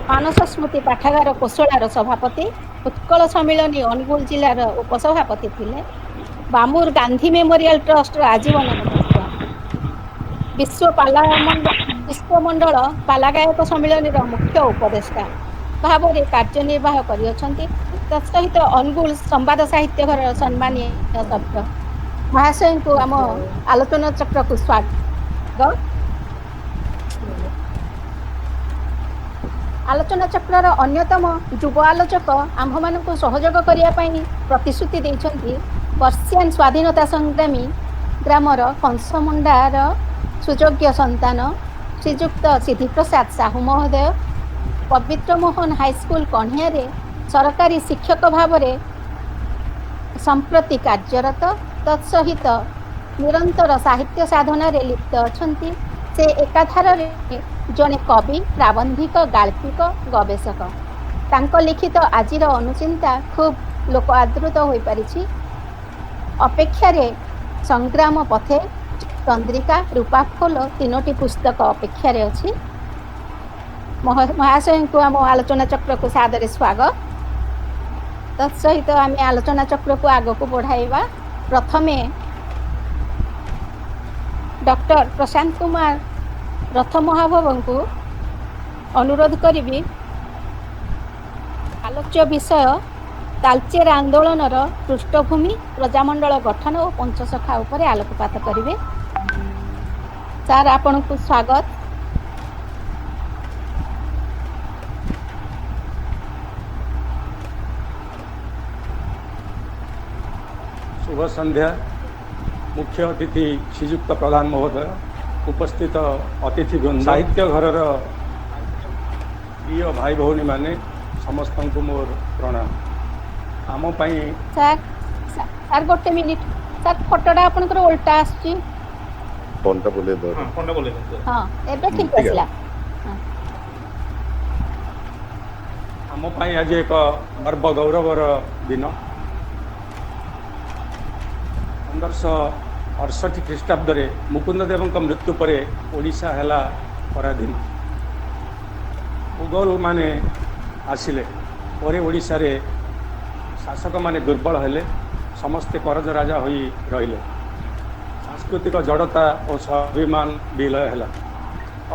ମାନସ ସ୍ମୃତି ପାଠାଗାର କୋଶଳାର ସଭାପତି, ଉତ୍କଳ ସମ୍ମିଳନୀ ଅନୁଗୁଳ ଜିଲ୍ଲାର ଉପସଭାପତି ଥିଲେ। ବାମୁର ଗାନ୍ଧୀ ମେମୋରିଆଲ ଟ୍ରଷ୍ଟର ଆଜୀବନ ସଦସ୍ୟ, ବିଶ୍ୱମଣ୍ଡଳ ପାଲାଗାୟକ ସମ୍ମିଳନୀର ମୁଖ୍ୟ ଉପଦେଷ୍ଟା ଭାବରେ କାର୍ଯ୍ୟନିର୍ବାହ କରିଅଛନ୍ତି। ତତ୍ସହିତ ଅନୁଗୁଳ ସମ୍ବାଦ ସାହିତ୍ୟ ଘରର ସମ୍ମାନୀୟ ସଭ୍ୟ ମହାଶୟଙ୍କୁ ଆମ ଆଲୋଚନା ଚକ୍ରକୁ ସ୍ୱାଗତ। ଆଲୋଚନା ଚକ୍ରର ଅନ୍ୟତମ ଯୁବ ଆଲୋଚକ ଆମ୍ଭମାନଙ୍କୁ ସହଯୋଗ କରିବା ପାଇଁ ପ୍ରତିଶ୍ରୁତି ଦେଇଛନ୍ତି ବର୍ଷିଆନ ସ୍ୱାଧୀନତା ସଂଗ୍ରାମୀ ଗ୍ରାମର କଂସମୁଣ୍ଡାର ସୁଯୋଗ୍ୟ ସନ୍ତାନ ଶ୍ରୀଯୁକ୍ତ ସିଦ୍ଧିପ୍ରସାଦ ସାହୁ ମହୋଦୟ ପବିତ୍ର ମୋହନ ହାଇସ୍କୁଲ କଣ୍ଢିଆରେ ସରକାରୀ ଶିକ୍ଷକ ଭାବରେ ସମ୍ପ୍ରତି କାର୍ଯ୍ୟରତ ତତ୍ସହିତ ନିରନ୍ତର ସାହିତ୍ୟ ସାଧନାରେ ଲିପ୍ତ ଅଛନ୍ତି। ସେ ଏକାଧାରରେ ଜଣେ କବି, ପ୍ରାବନ୍ଧିକ, ଗାଳ୍ପିକ, ଗବେଷକ। ତାଙ୍କ ଲିଖିତ ଆଜିର ଅନୁଚିନ୍ତା ଖୁବ୍ ଲୋକ ଆଦୃତ ହୋଇପାରିଛି। ଅପେକ୍ଷାରେ ସଂଗ୍ରାମ ପଥେ, ଚନ୍ଦ୍ରିକା, ରୂପାଖୋଲ ତିନୋଟି ପୁସ୍ତକ ଅପେକ୍ଷାରେ ଅଛି। ମହାଶୟଙ୍କୁ ଆମ ଆଲୋଚନା ଚକ୍ରକୁ ସାଦରେ ସ୍ୱାଗତ। ତତ୍ସହିତ ଆମେ ଆଲୋଚନା ଚକ୍ରକୁ ଆଗକୁ ବଢ଼ାଇବା। ପ୍ରଥମେ ଡକ୍ଟର ପ୍ରଶାନ୍ତ କୁମାର ରଥ ମହାଭବଙ୍କୁ ଅନୁରୋଧ କରିବି ଆଲୋଚ୍ୟ ବିଷୟ ତାଳଚେର ଆନ୍ଦୋଳନର ପୃଷ୍ଠଭୂମି, ପ୍ରଜାମଣ୍ଡଳ ଗଠନ ଓ ପଞ୍ଚସଖା ଉପରେ ଆଲୋକପାତ କରିବେ। ସାର୍, ଆପଣଙ୍କୁ ସ୍ୱାଗତ। शुभ संध्या। मुख्य अतिथि श्रीजुक्त प्रधान महोदय, उपस्थित अतिथि वृंद, साहित्य घरर प्रिय भाई भौणी माने समस्त को मोर प्रणाम। आम पाई ସାର୍ ସାର୍ ଗୋଟେ ମିନିଟ୍। ସାର୍, ଫଟୋଟା ଆପଣଙ୍କର ଓଲଟା ଆସୁଛି। ଫୋନଟା ବୁଲେଇ ଦବ। ହଁ, ଏବେ ଠିକ୍ ଆସିଲା। आम पाई आज एक गर्व गौरवर दिन। 1568 ख्रीष्टाब्द मुकुंद देव मृत्यु पर ओडिशा हैला पराधीन। मुगल माने आसिले परे ओडिशा रे शासक माने दुर्बल हेले, समस्ते करज राजा होई रहिले। सांस्कृतिक जड़ता और स्वाभिमान विलय है।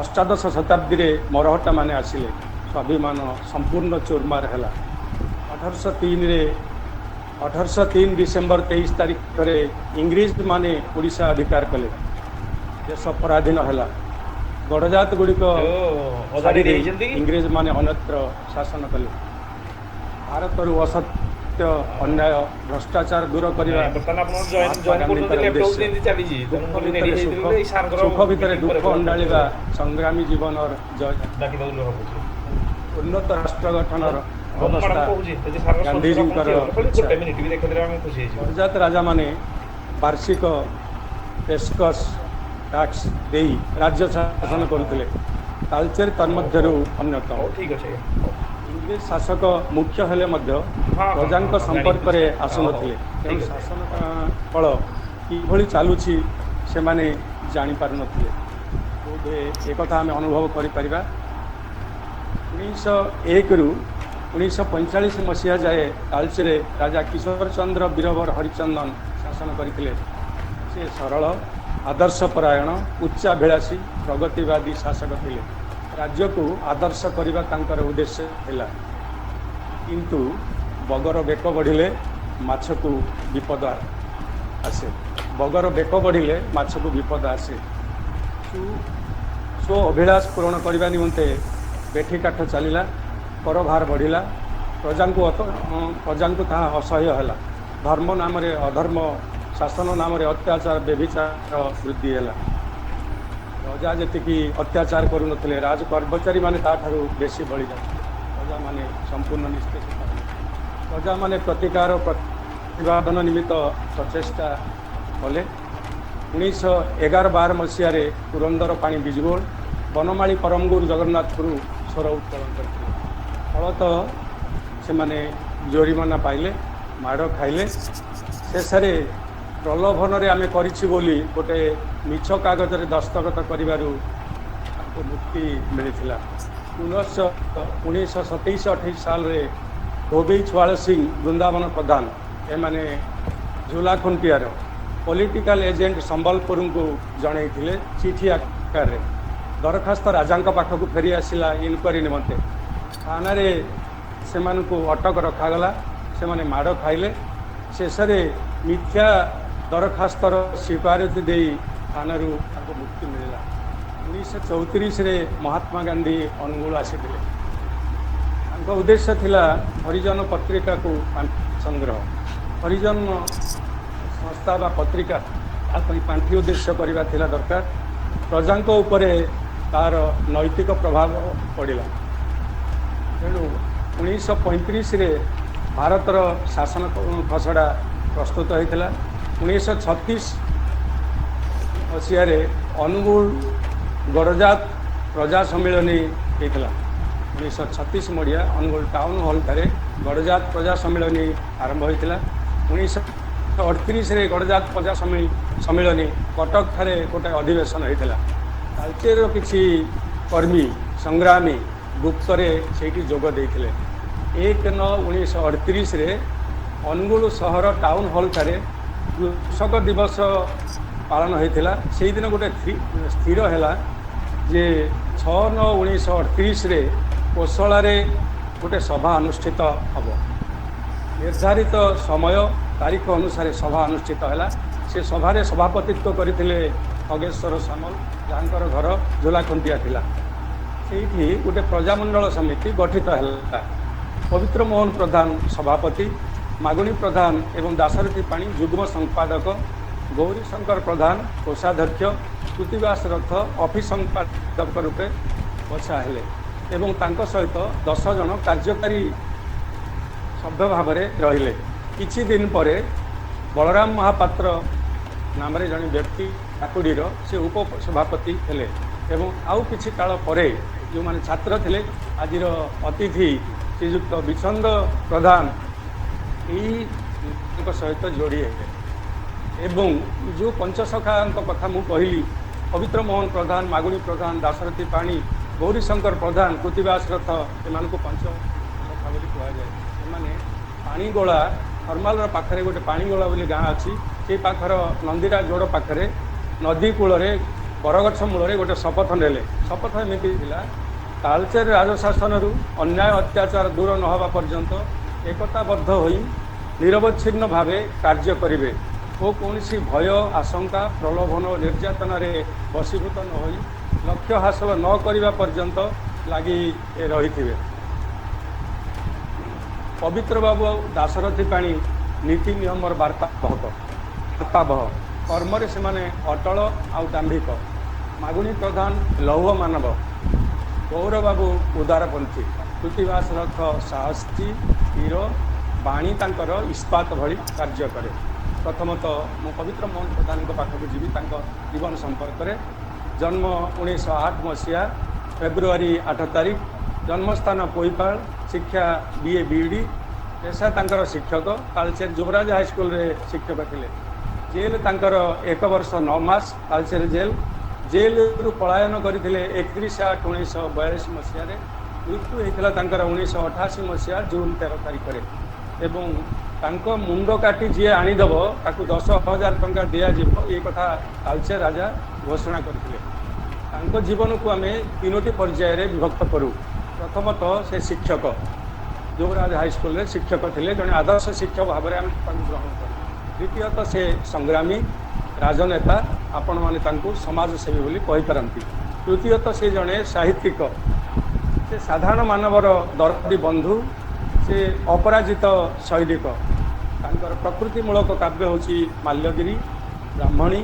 अष्टादश शताब्दी रे मरहट्टा माने आसिले, स्वाभिमान संपूर्ण चूरमार है। 1803 डिसेम्बर 23 तारीख रे इंग्रेज माने ओडिशा अधिकार कले। देश पराधीन है। गड़जात गुड़िक इंग्रेज माने अन्यत्र शासन कले। भारत असत्य, अन्याय, भ्रष्टाचार दूर करने सुख भितर दुख अंडाड़ा संग्रामी जीवन और जय उन्नत राष्ट्र गठन अवस्था गांधीजी गड़जात राजा माने वार्षिक पेशकश टैक्स दे राज्य शासन करुले। तालचेर तन्मध्यरु अन्यतम। इंग्रेज शासक मुख्य हेले मध्य प्रजा संपर्क में आसुनथिले। तेणु शासन फल किभଳି चालुछि से माने जानि पारु नथिले। बोधे एक कथा आम अनुभव करिपरिबा। 1901 रु 1945 मसीहा जाए तालचेर राजा किशोर चंद्र बीरबर हरिचंदन शासन करथिले। से सरल, आदर्शपरायण, उच्चाभिलाषी, प्रगतिवादी शासक थिले। राज्य को आदर्श करने तांकर उद्देश्य है। किंतु बगर बेक बढ़िले माछ को विपद आसे। बगर बेक बढ़िले माछ को विपद आसे। स्व अभिलाष पूरण करने निमंते बेठी काठ चलला, कर भार बढ़िला, प्रजा को ताहा असह्य है। धर्म नाम रे अधर्म, शासन नाम रे अत्याचार, व्यभिचार वृद्धि है। प्रजा जी अत्याचार करुनथिले, राज कर्मचारी माने ताठारु बेसी बळी जाते। प्रजा माने संपूर्ण निष्पेषित। प्रजा माने प्रतिकार प्रतिवादन निमित्त प्रचेष्टा कले। 1911-12 मसीह पुरंदर पाणी बिजगोल, बनमाली परमगुर जगन्नाथपुर स्वर उत्तोलन करथिले। फलतः से माने जोरिमाना पाइले, माड़ खाइले। शेषे प्रलोभन आम करिछि बोली गोटे मिछ कागज रे दस्तखत करिबारु मुक्ति मिलिथिला। 1927-28 साल रे धोबी छुआल सिंह, वृंदावन प्रधान एमाने झूला खुंटियार पॉलिटिकल एजेंट संबलपुर को जणै थिले। चिठी आकार रे दरखास्त राजा पाखक फेरी आसिला इनक्वारी निमंते। थाना रे सेमानकु अटक रखागला। से माने माड़ खाइले। शेषे मिथ्या दरखास्तर स्वीकृति दे थानारू मुक्ति मिलला। 1934 महात्मा गांधी अनुगुल आसीथिले। उद्देश्य थिला हरिजन पत्रिका को संग्रह। हरिजन संस्था बा पत्रिका पांठि उद्देश्य करवा थिला दरकार प्रजांक उपरे तार नैतिक प्रभाव पड़ा तेणु 1935 रे भारतर शासन खसड़ा प्रस्तुत होता 1936 मसीह अनुगुल गड़जात प्रजा सम्मेलनी होता 1936 मढ़िया अनुगुल टाउन हॉल ठारे गड़जात प्रजा सम्मेलनी आरंभ होता 1938 रे गड़जात प्रजा सम्मेलनी कटक ठारे गोटे अधिवेशन होता तालचेर किसी कर्मी संग्रामी गुप्तरे से जोग देते 1/9/1938 रे अनुगुल सहर टाउन हॉल ठारे कृषक दिवस पालन होता से दिन गोटे स्थिर है जे 6/9/1938 रे कोसला गोटे सभा अनुष्ठित हम निर्धारित समय तारीख अनुसार सभा अनुष्ठित है से सभारे सभापतित्व करते खगेश्वर सामल जहाँ घर झोलाखुंटिया थिला से गोटे प्रजामंडल समिति गठित है पवित्र मोहन प्रधान सभापति मागुणी प्रधान एवं दाशरथी पाणी युग्म संपादक गौरी शंकर प्रधान कोषाध्यक्ष कृतिवास रथ अफिस संपादक रूपे बछा हेले एवं तांको सहित 10 जन कार्यकारी सभ्य भाव रहिले किछि दिन पर बलराम महापात्र नाम जड़े व्यक्ति काकुड़ीर से उपसभापति हेले एवं आउ किछि काल परे जो माने छात्र थिले आजिर अतिथि श्रीयुक्त विचंद प्रधान यही सहित जोड़ी है एवं जो पंचसखा कथा मु कहली पवित्र मोहन प्रधान मागुणी प्रधान दाशरथी पाणी गौरी शंकर प्रधान कृतिवास रथ एम पंच सखा बोली कहुए पाणीगोला थर्माल पाखे गोटे पाणीगोला बोली गाँ अच्छी से पाखर नंदीरा जोड़ पाखे नदी कूल बरगछ मूल गोटे शपथ नेले शपथ एमती तालचेर राजशासन अन्याय अत्याचार दूर न हवा पर्यंत एकताबद्ध होई निरवच्छिन्न भावे कार्य करिवे ओ कौनसी भय आशंका प्रलोभन निर्यातन वशीभूत न होई लक्ष्य हासिल न करिवा पर्यंत लगी रही पवित्र बाबू दाशरथी पाणी नीति नियम वार्ताबह कर्म से अटल आउ दाम्भिक मागुणी प्रधान लौह मानव गौर बाबू उदारपंथी कृतिवास रथ साहसी वीर बाणी तांकर इस्पात भली कार्य करे प्रथमतः मु पवित्र मोहन प्रधान पाखक जीवी जीवन संपर्क में जन्म 1908 मसीहा फेब्रुआरी 8 तारीख जन्मस्थान पोईपाल शिक्षा BA BEd पेशा तांकर शिक्षक तालचेर युवराज हाईस्कल रे शिक्षक थे जेल तांकर 1 वर्ष 9 मास तालचेर जेल रु पलायन करते 31/8/1942 मसीह मृत्यु होता 1988 मसीहा जून 13 तारीख एवं तांको मुंड काटी जी आनीदेव ताकू 10,000 टंका दिज्व ये कथा तालचेर राजा घोषणा करते जीवन को आम 3टी पर्यायर विभक्त करूँ प्रथमतः से शिक्षक युवराज हाईस्कल रे शिक्षक थे जड़े आदर्श शिक्षक भाव में ग्रहण करूँ द्वितीयतः से संग्रामी राजनेता आपण माने समाजसेवी बोली कहीपारती तृतीयतः से जड़े साहित्यिक से साधारण मानवर दरदी बंधु से अपराजित शैलिक तांकर प्रकृतिमूलक काव्य होची माल्यगिरी ब्राह्मणी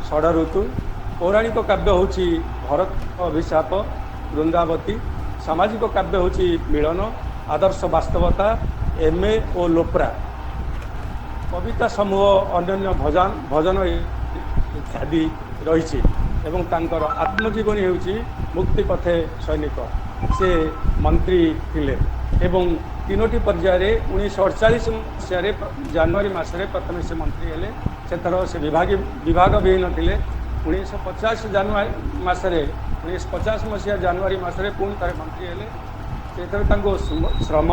षड़ ऋतु पौराणिक काव्य होची भरत अभिशाप वृंदावती सामाजिक काव्य होची मिलन आदर्श वास्तवता MA और लोप्रा कविता समूह अन्य भजन इत्यादि रही एवं तांकर आत्मजीवनी होची मुक्ति पथे सैनिक से मंत्री थिले एवं 3टी पर्यायर 1948 मसीह जनवरी मसरे प्रथम से मंत्री हेले से विभाग विहीन थिले 1950 जनवरी मसरे 1950 मसीहा जनवरी मसरे पुणी थे मंत्री हेले से श्रम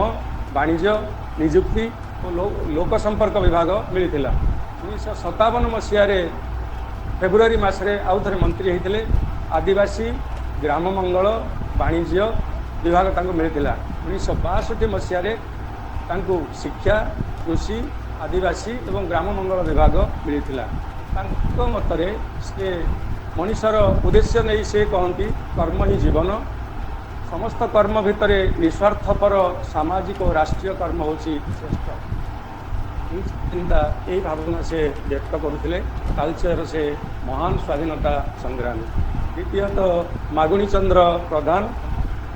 वाणिज्य निजुक्ति और लोक संपर्क विभाग मिलता 1957 मसीह फेब्रुआरी मसरे आउ थे मंत्री होते आदिवासी ग्राम मंगल वाणिज्य विभाग मिलता 1962 मसीह शिक्षा कृषि आदिवासी एवं ग्राम मंगल विभाग मिलता मतरे से मनुष्यर उद्देश्य नहीं से कहती कर्म ही जीवन समस्त कर्म भितर निस्वार्थपर सामाजिक और राष्ट्रीय कर्म होची श्रेष्ठ ଚିନ୍ତା এই ଭାବନା ସେ ବ୍ୟକ୍ତ କରୁଥିଲେ। ତାଳଚେର ସେ ମହାନ ସ୍ୱାଧୀନତା ସଂଗ୍ରାମୀ। ଦ୍ୱିତୀୟତଃ ମାଗୁଣୀ ଚନ୍ଦ୍ର ପ୍ରଧାନ,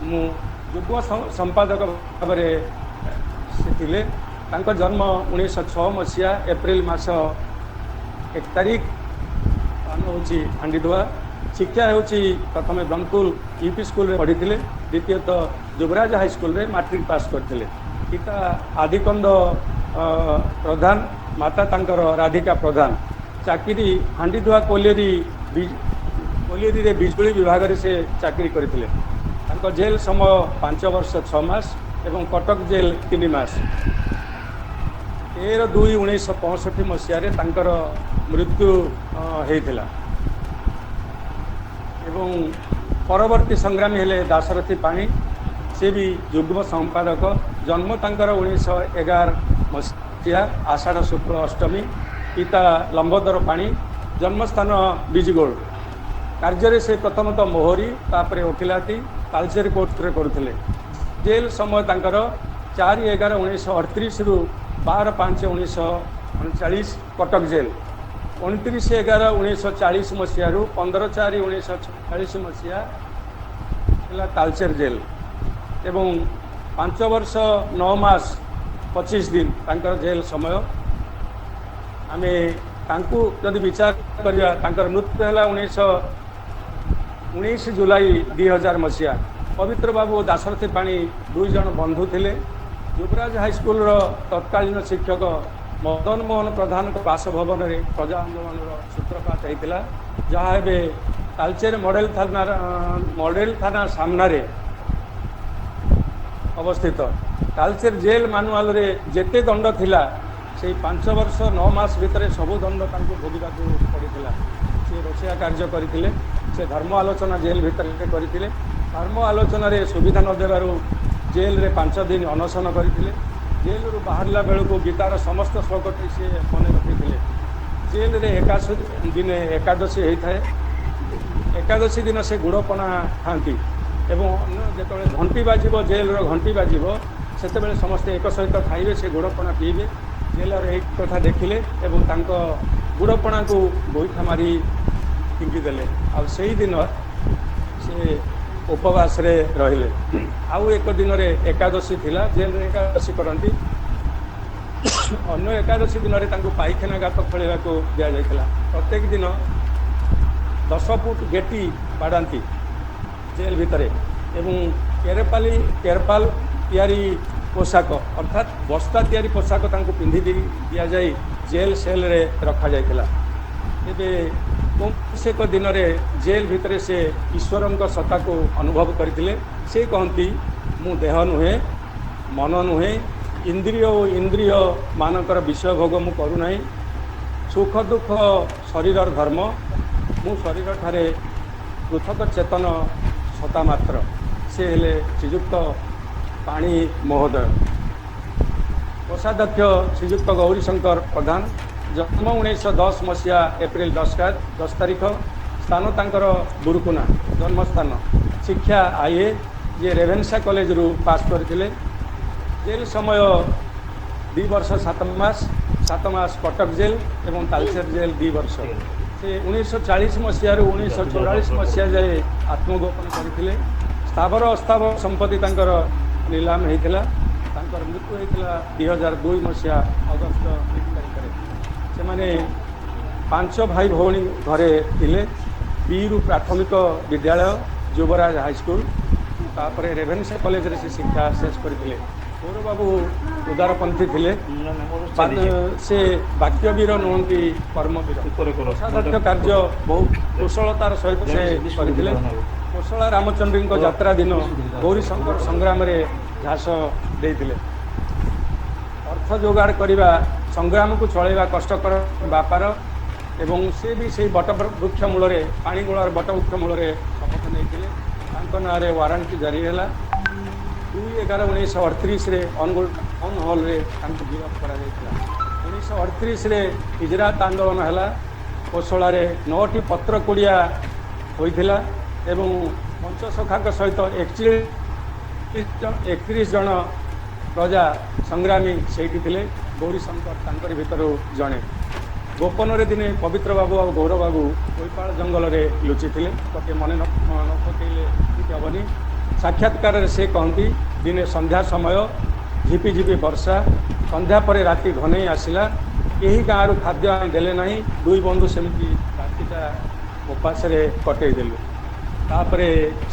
ମୁଁ ଯୁଗ୍ମ ସମ୍ପାଦକ ଭାବରେ ସେ ଥିଲେ। ତାଙ୍କ ଜନ୍ମ 1906 ମସିହା ଏପ୍ରିଲ ମାସ 1 ତାରିଖ। ସ୍ଥାନ ହେଉଛି ହାଣ୍ଡିଡୁଆ। ଶିକ୍ଷା ହେଉଛି ପ୍ରଥମେ ବ୍ରହ୍ମପୁର ୟୁପି ସ୍କୁଲରେ ପଢ଼ିଥିଲେ, ଦ୍ୱିତୀୟତଃ ଯୁବରାଜ ହାଇସ୍କୁଲରେ ମାଟ୍ରିକ ପାସ୍ କରିଥିଲେ। ପିତା ଆଦିକନ୍ଦ ପ୍ରଧାନ, ମାତା ତାଙ୍କର ରାଧିକା ପ୍ରଧାନ। ଚାକିରି ହାଣ୍ଡିଡୁଆ କୋଇଲିରେ ବିଜୁଳି ବିଭାଗରେ ସେ ଚାକିରି କରିଥିଲେ। ତାଙ୍କ ଜେଲ୍ ସମୟ 5 ବର୍ଷ 6 ମାସ ଏବଂ କଟକ ଜେଲ୍ 3 ମାସ। 13/2/1965 ମସିହାରେ ତାଙ୍କର ମୃତ୍ୟୁ ହେଇଥିଲା। ଏବଂ ପରବର୍ତ୍ତୀ ସଂଗ୍ରାମୀ ହେଲେ ଦାଶରଥୀ ପାଣି, ସେ ବି ଯୁଗ୍ମ ସମ୍ପାଦକ। ଜନ୍ମ ତାଙ୍କର 1911 ମସିହା ଆଷାଢ଼ ଶୁକ୍ଳ ଅଷ୍ଟମୀ। ପିତା ଲମ୍ବୋଦର ପାଣି, ଜନ୍ମସ୍ଥାନ ବିଜଗୋଳ। କାର୍ଯ୍ୟରେ ସେ ପ୍ରଥମତଃ ମୋହରୀ, ତାପରେ ଓକିଲାତି ତାଳଚେର କୋର୍ଟରେ କରୁଥିଲେ। ଜେଲ୍ ସମୟ ତାଙ୍କର 4/11/1938ରୁ 12/5/1939 କଟକ ଜେଲ୍। 29/11/1940 ମସିହାରୁ 15/4/1946 ମସିହା ହେଲା ତାଳଚେର ଜେଲ୍। ଏବଂ 5 ବର୍ଷ 9 ମାସ 25 ଦିନ ତାଙ୍କର ଜେଲ୍ ସମୟ। ଆମେ ତାଙ୍କୁ ଯଦି ବିଚାର କରିବା, ତାଙ୍କର ମୃତ୍ୟୁ ହେଲା 19 ଜୁଲାଇ 2000 ମସିହା। ପବିତ୍ର ବାବୁ ଓ ଦାଶରଥୀ ପାଣି 2 ଜଣ ବନ୍ଧୁ ଥିଲେ। ଯୁବରାଜ ହାଇସ୍କୁଲର ତତ୍କାଳୀନ ଶିକ୍ଷକ ମଦନ ମୋହନ ପ୍ରଧାନଙ୍କ ବାସଭବନରେ ପ୍ରଜା ଆନ୍ଦୋଳନର ସୂତ୍ରପାତ ହୋଇଥିଲା, ଯାହା ଏବେ ତାଳଚେର ମଡେଲ ଥାନା ସାମ୍ନାରେ ଅବସ୍ଥିତ। ତାଳଚେର ଜେଲ୍ ମାନୁଆଲରେ ଯେତେ ଦଣ୍ଡ ଥିଲା, ସେଇ 5 ବର୍ଷ 9 ମାସ ଭିତରେ ସବୁ ଦଣ୍ଡ ତାଙ୍କୁ ଭୋଗିବାକୁ ପଡ଼ିଥିଲା। ସେ ରୋଷେଇଆ କାର୍ଯ୍ୟ କରିଥିଲେ। ସେ ଧର୍ମ ଆଲୋଚନା ଜେଲ୍ ଭିତରେ କରିଥିଲେ। ଧର୍ମ ଆଲୋଚନାରେ ସୁବିଧା ନ ଦେବାରୁ ଜେଲ୍ରେ 5 ଦିନ ଅନଶନ କରିଥିଲେ। ଜେଲ୍ରୁ ବାହାରିଲା ବେଳକୁ ଗୀତାର ସମସ୍ତ ଶ୍ଲୋକଟି ସେ ମନେ ରଖିଥିଲେ। ଜେଲ୍ରେ ଦିନେ ଏକାଦଶୀ ହେଇଥାଏ। ଏକାଦଶୀ ଦିନ ସେ ଗୁଡ଼ପଣା ଖାଆନ୍ତି ଏବଂ ଯେତେବେଳେ ଘଣ୍ଟି ବାଜିବ, ଜେଲ୍ର ଘଣ୍ଟି ବାଜିବ, ସେତେବେଳେ ସମସ୍ତେ ଏକ ସହିତ ଖାଇବେ, ସେ ଗୁଡ଼ପଣା ପିଇବେ। ଜେଲର ଏହି କଥା ଦେଖିଲେ ଏବଂ ତାଙ୍କ ଗୁଡ଼ପଣାକୁ ଗୋଇଠା ମାରି ଫିଙ୍ଗିଦେଲେ। ଆଉ ସେଇଦିନ ସେ ଉପବାସରେ ରହିଲେ। ଆଉ ଏକ ଦିନରେ ଏକାଦଶୀ ଥିଲା, ଜେଲ୍ରେ ଏକାଦଶୀ କରନ୍ତି। ଅନ୍ୟ ଏକାଦଶୀ ଦିନରେ ତାଙ୍କୁ ପାଇଖାନା ଗାତ ଖୋଳିବାକୁ ଦିଆଯାଇଥିଲା। ପ୍ରତ୍ୟେକ ଦିନ 10 ଫୁଟ ଗେଟି ବାଡ଼ାନ୍ତି ଜେଲ୍ ଭିତରେ ଏବଂ କେରପାଲ ତିଆରି ପୋଷାକ, ଅର୍ଥାତ୍ ବସ୍ତା ତିଆରି ପୋଷାକ ତାଙ୍କୁ ପିନ୍ଧି ଦିଆଯାଇ ଜେଲ୍ ସେଲ୍ରେ ରଖାଯାଇଥିଲା। ଏବେ କୌଣସି ଏକ ଦିନରେ ଜେଲ୍ ଭିତରେ ସେ ଈଶ୍ୱରଙ୍କ ସତ୍ତାକୁ ଅନୁଭବ କରିଥିଲେ। ସେ କହନ୍ତି, ମୁଁ ଦେହ ନୁହେଁ, ମନ ନୁହେଁ, ଇନ୍ଦ୍ରିୟ ଓ ଇନ୍ଦ୍ରିୟ ମାନଙ୍କର ବିଷୟ ଭୋଗ ମୁଁ କରୁନାହିଁ। ସୁଖ ଦୁଃଖ ଶରୀରର ଧର୍ମ। ମୁଁ ଶରୀରଠାରେ ପୃଥକ ଚେତନ ସତ୍ତା ମାତ୍ର। ସେ ହେଲେ ଶ୍ରୀଯୁକ୍ତ ପାଣି ମହୋଦୟ। କୋଷାଧ୍ୟକ୍ଷ ଶ୍ରୀଯୁକ୍ତ ଗୌରୀଶଙ୍କର ପ୍ରଧାନ। ଜନ୍ମ 1910 ମସିହା ଏପ୍ରିଲ 10 ତାରିଖ। ସ୍ଥାନ ତାଙ୍କର ବୁରୁକୁନା ଜନ୍ମସ୍ଥାନ। ଶିକ୍ଷା IA, ଯିଏ ରେଭେନ୍ସା କଲେଜରୁ ପାସ୍ କରିଥିଲେ। ଜେଲ୍ ସମୟ 2 ବର୍ଷ 7 ମାସ କଟକ ଜେଲ୍ ଏବଂ ତାଳଚେର ଜେଲ୍ 2 ବର୍ଷ। ସେ 1940 ମସିହାରୁ 1944 ମସିହା ଯାଏ ଆତ୍ମଗୋପନ କରିଥିଲେ। ସ୍ଥାବର ଅସ୍ଥାବର ସମ୍ପତ୍ତି ତାଙ୍କର ନିଲାମ ହେଇଥିଲା। ତାଙ୍କର ମୃତ୍ୟୁ ହୋଇଥିଲା 2002 ମସିହା ଅଗଷ୍ଟ 1 ତାରିଖରେ। ସେମାନେ 5 ଭାଇ ଭଉଣୀ ଘରେ ଥିଲେ। ବିରୁ ପ୍ରାଥମିକ ବିଦ୍ୟାଳୟ, ଯୁବରାଜ ହାଇସ୍କୁଲ, ତାପରେ ରେଭେନ୍ସା କଲେଜରେ ସେ ଶିକ୍ଷା ଶେଷ କରିଥିଲେ। ଗୌରବାବୁ ଉଦାରପନ୍ଥୀ ଥିଲେ। ସେ ବାକ୍ୟବୀର ନୁହନ୍ତି, କର୍ମବୀର। କୋଷାଧ୍ୟକ୍ଷ କାର୍ଯ୍ୟ ବହୁ କୁଶଳତାର ସହିତ ସେ କରିଥିଲେ। କୋଶଳା ରାମଚନ୍ଦ୍ରଙ୍କ ଯାତ୍ରା ଦିନ ଗୌରୀଶଙ୍କର ସଂଗ୍ରାମରେ ଝାସ ଦେଇଥିଲେ। ଅର୍ଥ ଯୋଗାଡ଼ କରିବା, ସଂଗ୍ରାମକୁ ଚଳାଇବା କଷ୍ଟକର ବ୍ୟାପାର ଏବଂ ସେ ବି ସେଇ ବଟବୃକ୍ଷ ମୂଳରେ, ପାଣିଗୋଳାର ବଟବୃକ୍ଷ ମୂଳରେ ଶପଥ ନେଇଥିଲେ। ତାଙ୍କ ନାଁରେ ୱାରାଣ୍ଟି ଜାରି ହେଲା। 2/11/1938ରେ ଅନ୍ ହଲ୍ରେ ତାଙ୍କୁ ଗିରଫ କରାଯାଇଥିଲା। 1938ରେ ଗୁଜରାଟ ଆନ୍ଦୋଳନ ହେଲା। କୋଶଳାରେ 9ଟି ପତ୍ର କୋଡ଼ିଆ ହୋଇଥିଲା ଏବଂ ପଞ୍ଚସଖାଙ୍କ ସହିତ 31 ଜଣ ପ୍ରଜା ସଂଗ୍ରାମୀ ସେଇଠି ଥିଲେ। गौरी शंकर तांकरी भितरु जणे गोपन दिने पवित्र बाबू और गौरव बाबू कोईपाल जंगल में लुचि थे गोटे मन न पकड़े ठीक हेनी साक्षात्कार से कहती दिने संध्या समय झिपी झिपी वर्षा संध्या पर राति घनई आसला यही गाँव खाद्य आनी देले ना दुई बंधु सेमती रातिटा उपास कटेदेलु तापर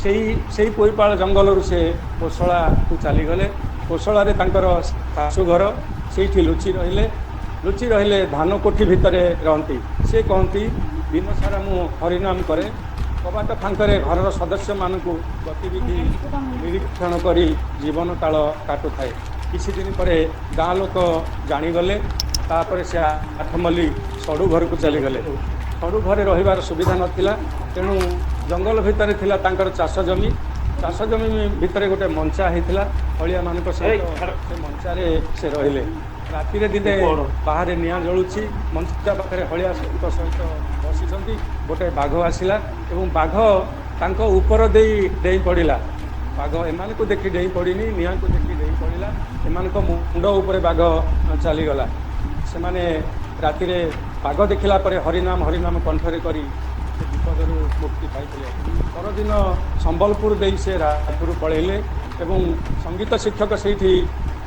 से कोईपाल जंगल से कोशला को चलीगले कोशल शाशुघर से लुचि रहिले धान कोठी भितर रहती से कहती दिन सारा मु हरिनाम करे कबाट फांकरे घर सदस्य मानक गतिविधि निरीक्षण करी जीवन काल काटु थाए किसी दिन पर गाँ लोक जानीगले तापर से आठमल्ली सड़ू घर को चलीगले सड़ू घर रहिबार सुविधा नथिला तेणु जंगल भितर थिला तांकर चाष जमी भितर गोटे मंचा होता हलिया मान सहित से मंचारे से रहिले राति दिने बाहर निआं जलुची मंचा पाखे हलिया सहित बसी गोटे बाघ आसला एवं बाघ तांको ऊपर डेई पड़ा बाघ एम को देखी डेई पड़नी निआं को देखी डेई पड़ा एम मुंड उपर बाघ चलीगला से माने राति बाघ देखला हरिनाम हरिनाम कंठरे करी विपद मुक्ति पाई परदिन संबलपुर दे से रायपुर पलैले एवं संगीत शिक्षक से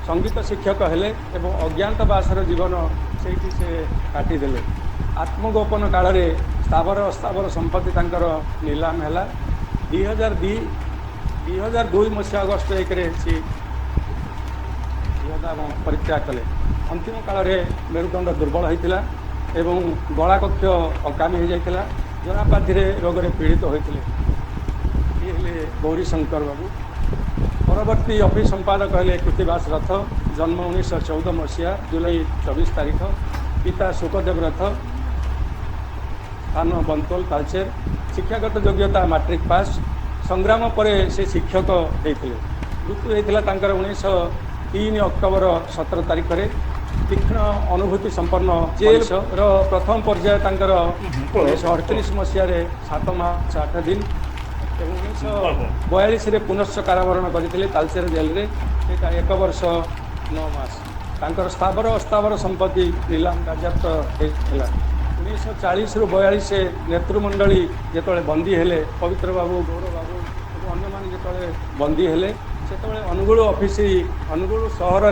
संगीत शिक्षक हेले एवं अज्ञातवासर जीवन से काटिदेले आत्मगोपन काल में स्थावर अस्थावर संपत्ति तांकर नीलाम है 2002 मसीहा अगस्ट 1 सी परित्याग कले अंतिम काल में मेरुदंड दुर्बल होता एवं गला कक्ष अकामी हो जाता जनापाधि रोग पीड़ित होते ये गौरी शंकर बाबू परवर्ती ऑफिस संपादक हेले कृतिवास रथ जन्म 1914 मसीहा जुलाई 24 तारीख पिता सुखदेव रथ स्थान बंतोल तालचेर शिक्षागत योग्यता मैट्रिक पास संग्राम पर से शिक्षक होते मृत्यु होता 1903 अक्टोबर 17 तारीख में तीक्ष्ण अनुभूति संपन्न जेल प्रथम पर्याय 1938 मसीह 7 मास 8 दिन 1942 पुनश्च कारावरण करते तालचेर जेल रे सेटा 1 वर्ष 9 मास तांकर स्थावर अस्थावर संपत्ति नीलाम बाज्याप्त होता 1940 ରୁ 42 नेतृमंडली जो बंदी हेले पवित्र बाबू गौरव बाबू और अन्य मान जो बंदी हेले से अनुगुल सहर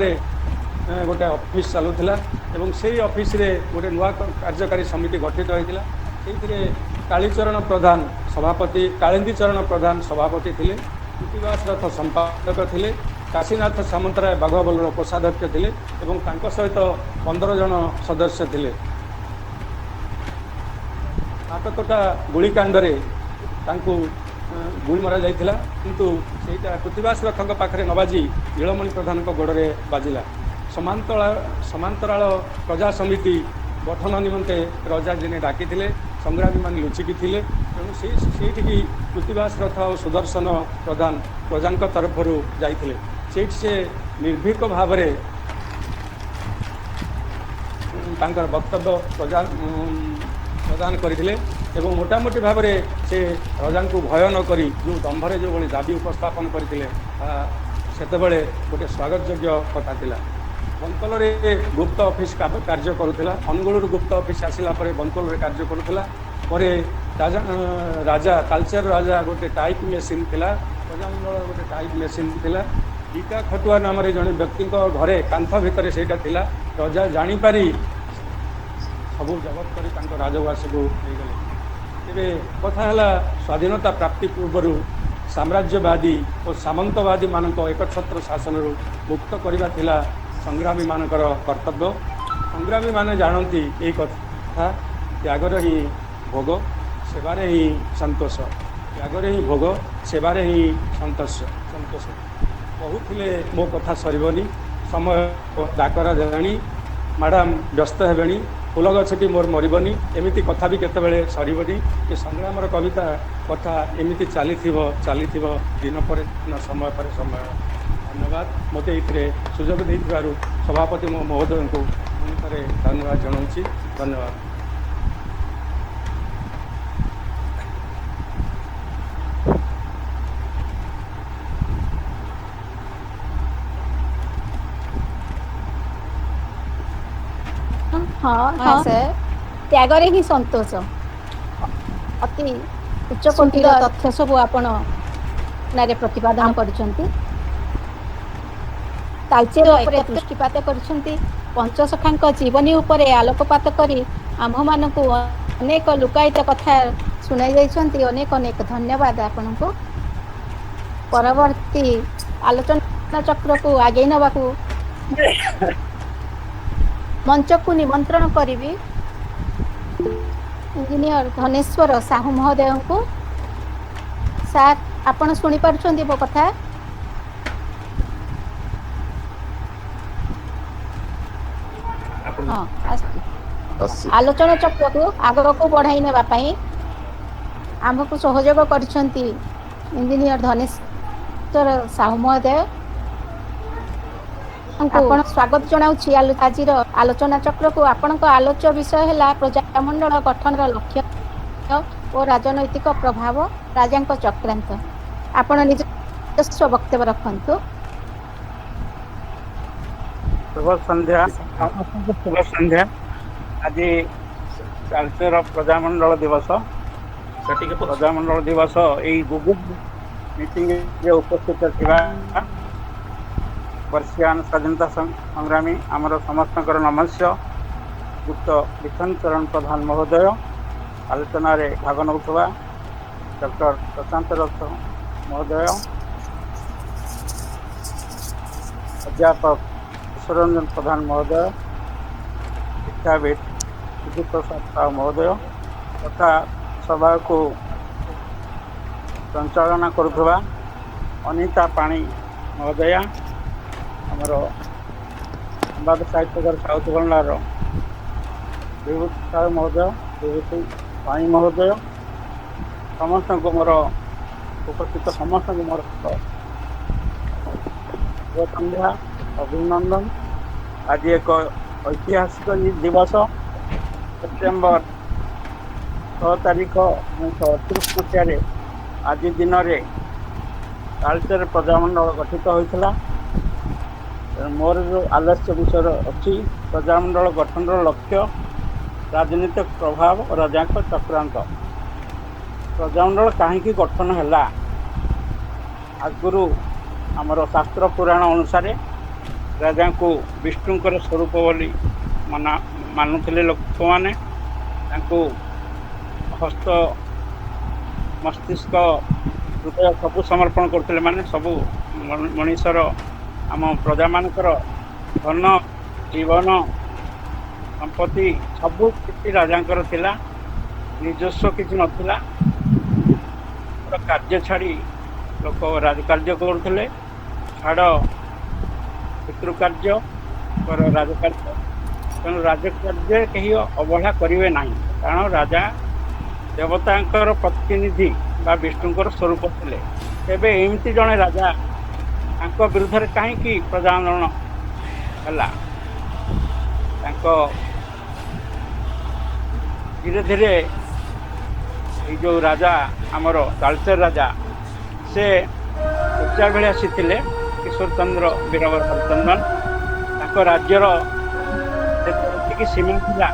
में गोटे ऑफिस चलूला एवं से ऑफिस रे गोटे नुआ कार्यकारी समिति गठित होता से कालीचरण प्रधान सभापति कालिंदी चरण प्रधान सभापति थे कृतिवास रथ संपादक थे काशीनाथ सामंतराय बाघबलर कोषाध्यक्ष थे एवं सहित 15 जन सदस्य थे नाटकटा गुलिकांड गुली मरा जाइथिला किंतु सेटा कृतिवास रथक पाखरे न बाजी नीलमणि प्रधान गोड़े बाजिला समांतराल प्रजा समिति गठन निमंते रजा दिने डाकी संग्रामी मान लुचिकी थे तेणु से कृतिवास रथ और सुदर्शन प्रधान प्रजा तरफ जाते से निर्भीक भाव वक्तव्य प्रदान करते मोटामोटी भाव से रजा को भय न करी जो दंभरे जो भाई दाबी उपस्थापन करते सेतबेले गोटे स्वागत योग्य कथा थिला बंतल गुप्त ऑफिस कार्य करुला अनुगुल गुप्त ऑफिस आसला बंतल कार्य करुला राजा तालचेर राजा गोटे टाइप मेसीन थिला प्रजामंडल गोटे टाइप मेसीन थिला ईटा खटुआ नाम जड़े व्यक्ति घरे कांथ भितर सेटा थिला राजा जानीपारी सब जगत कर राजवास को गले तेरे कथा है स्वाधीनता प्राप्ति पूर्व साम्राज्यवादी और सामंतवादी मानक एकछत्र शासन मुक्त करवा थिला संग्रामी मानकर कर्तव्य संग्रामी माने जानती यही कथा त्यागर ही भोग सेवार ही संतोष त्यागर ही भोग सेवार ही संतोष कहूले मो कथा सरबनी समय डाकरा जाणी मैडम व्यस्त हेबेनी फूल गछटी मोर मरबनी एमती कथा भी केतबेले सरबनी ये संग्रामर कविता कथा एमती चली दिन पर दिन समय पर समय धन्यवाद मत ये सुजोग देथिबारु सभापति मो महोदय को पुणी धन्यवाद जनाऊँगी धन्यवाद। ହଁ ସାର୍, ତ୍ୟାଗରେ ହିଁ ସନ୍ତୋଷ। ଅତି ଉଚ୍ଚ କୋଟିର ତଥ୍ୟ ସବୁ ଆପଣ ନାରେ ପ୍ରତିପାଦନ କରିଛନ୍ତି। ତାଳଚେର ଉପରେ ଦୃଷ୍ଟିପାତ କରିଛନ୍ତି, ପଞ୍ଚସଖାଙ୍କ ଜୀବନୀ ଉପରେ ଆଲୋକପାତ କରି ଆମ୍ଭମାନଙ୍କୁ ଅନେକ ଲୁକାୟିତ କଥା ଶୁଣାଇ ଯାଇଛନ୍ତି। ଅନେକ ଅନେକ ଧନ୍ୟବାଦ ଆପଣଙ୍କୁ। ପରବର୍ତ୍ତୀ ଆଲୋଚନା ଚକ୍ରକୁ ଆଗେଇ ନେବାକୁ ମଞ୍ଚକୁ ନିମନ୍ତ୍ରଣ କରିବି ଇଞ୍ଜିନିୟର ଧନେଶ୍ୱର ସାହୁ ମହୋଦୟଙ୍କୁ। ସାର୍, ଆପଣ ଶୁଣିପାରୁଛନ୍ତି ମୋ କଥା? ହଁ, ଆସୁଛି। ଆସିଛି। ଆଲୋଚନା ଚକ୍ରକୁ ଆଗକୁ ବଢାଇ ନେବା ପାଇଁ ଆମକୁ ସହଯୋଗ କରିଛନ୍ତି ଇଞ୍ଜିନିୟର ଧନେଶ୍ୱର ସାହୁ ମହୋଦୟ। ଆପଣ ସ୍ୱାଗତ ଜଣାଉଛି ଆଜିର ଆଲୋଚନା ଚକ୍ରକୁ। ଆପଣଙ୍କ ଆଲୋଚ୍ୟ ବିଷୟ ହେଲା ପ୍ରଜାମଣ୍ଡଳ ଗଠନର ଲକ୍ଷ୍ୟ ଓ ରାଜନୈତିକ ପ୍ରଭାବ, ରାଜାଙ୍କ ଚକ୍ରାନ୍ତ। ଆପଣ ନିଜସ୍ୱ ବକ୍ତବ୍ୟ ରଖନ୍ତୁ। ଶୁଭ ସନ୍ଧ୍ୟା, ସମସ୍ତଙ୍କୁ ଶୁଭ ସନ୍ଧ୍ୟା। ଆଜି ତାଳଚେର ପ୍ରଜାମଣ୍ଡଳ ଦିବସ। ପ୍ରଜାମଣ୍ଡଳ ଦିବସ ଏଇ ଗୁଗୁଲ ମିଟିଂରେ ଉପସ୍ଥିତ ଥିବା ବର୍ଷିୟାନ ସ୍ୱାଧୀନତା ସଂଗ୍ରାମୀ ଆମର ସମସ୍ତଙ୍କର ନମସ୍ୟ। ଯୁକ୍ତ ବିପିନ ଚରଣ ପ୍ରଧାନ ମହୋଦୟ, ଆଲୋଚନାରେ ଭାଗ ନେଉଥିବା ଡକ୍ଟର ପ୍ରଶାନ୍ତ ରଥ ମହୋଦୟ, ଅଧ୍ୟାପକ ଈଶ୍ୱରଞ୍ଜନ ପ୍ରଧାନ ମହୋଦୟ, ଶିକ୍ଷାବିତ ବିଜୁ ପ୍ରସାଦ ସାହୁ ମହୋଦୟ ତଥା ସଭାକୁ ସଞ୍ଚାଳନା କରୁଥିବା ଅନିତା ପାଣି ମହୋଦୟା, ଆମର ସମ୍ବାଦ ସାହିତ୍ୟକାର ସାଉଥ ବଙ୍ଗଳାର ବିଭୂତି ସାହୁ ମହୋଦୟ, ବିଭୂତି ପାଣି ମହୋଦୟ, ସମସ୍ତଙ୍କୁ ମୋର ଉପସ୍ଥିତ ସମସ୍ତଙ୍କୁ ମୋର ସନ୍ଧ୍ୟା ଅଭିନନ୍ଦନ। ଆଜି ଏକ ଐତିହାସିକ ଦିବସ। ସେପ୍ଟେମ୍ବର 6 ତାରିଖ 1938 ମସିହାରେ ଆଜି ଦିନରେ ତାଳଚେର ପ୍ରଜାମଣ୍ଡଳ ଗଠିତ ହୋଇଥିଲା। ମୋର ଯେଉଁ ଆଲୋଚ୍ୟ ବିଷୟ ଅଛି, ପ୍ରଜାମଣ୍ଡଳ ଗଠନର ଲକ୍ଷ୍ୟ, ରାଜନୈତିକ ପ୍ରଭାବ ଓ ରାଜାଙ୍କ ଚକ୍ରାନ୍ତ। ପ୍ରଜାମଣ୍ଡଳ କାହିଁକି ଗଠନ ହେଲା? ଆଗରୁ ଆମର ଶାସ୍ତ୍ର ପୁରାଣ ଅନୁସାରେ ରାଜାଙ୍କୁ ବିଷ୍ଣୁଙ୍କର ସ୍ୱରୂପ ବୋଲି ମାନୁଥିଲେ ଲୋକମାନେ। ତାଙ୍କୁ ହସ୍ତ, ମସ୍ତିଷ୍କ, ହୃଦୟ ସବୁ ସମର୍ପଣ କରୁଥିଲେ। ମାନେ ସବୁ ମଣିଷର, ଆମ ପ୍ରଜାମାନଙ୍କର ଧନ, ଜୀବନ, ସମ୍ପତ୍ତି ସବୁ କିଛି ରାଜାଙ୍କର ଥିଲା। ନିଜସ୍ୱ କିଛି ନଥିଲା। କାର୍ଯ୍ୟ ଛାଡ଼ି ଲୋକ ରାଜକାର୍ଯ୍ୟ କରୁଥିଲେ। ଛାଡ଼ ପିତୃକାର୍ଯ୍ୟ, ରାଜକାର୍ଯ୍ୟ। ତେଣୁ ରାଜକାର୍ଯ୍ୟରେ କେହି ଅବହେଳା କରିବେ ନାହିଁ, କାରଣ ରାଜା ଦେବତାଙ୍କର ପ୍ରତିନିଧି ବା ବିଷ୍ଣୁଙ୍କର ସ୍ୱରୂପ ଥିଲେ। ତେବେ ଏମିତି ଜଣେ ରାଜା, ତାଙ୍କ ବିରୁଦ୍ଧରେ କାହିଁକି ପ୍ରଜା ଆନ୍ଦୋଳନ ହେଲା? ତାଙ୍କ ଧୀରେ ଧୀରେ ଏଇ ଯେଉଁ ରାଜା, ଆମର ତାଳଚେର ରାଜା, ସେ ଉଚ୍ଚାଭିଳାଷୀ ଥିଲେ। କିଶୋର ଚନ୍ଦ୍ର ବୀରବର ହରିଚନ୍ଦନ। ତାଙ୍କ ରାଜ୍ୟର ଯେତିକି ସୀମା ଥିଲା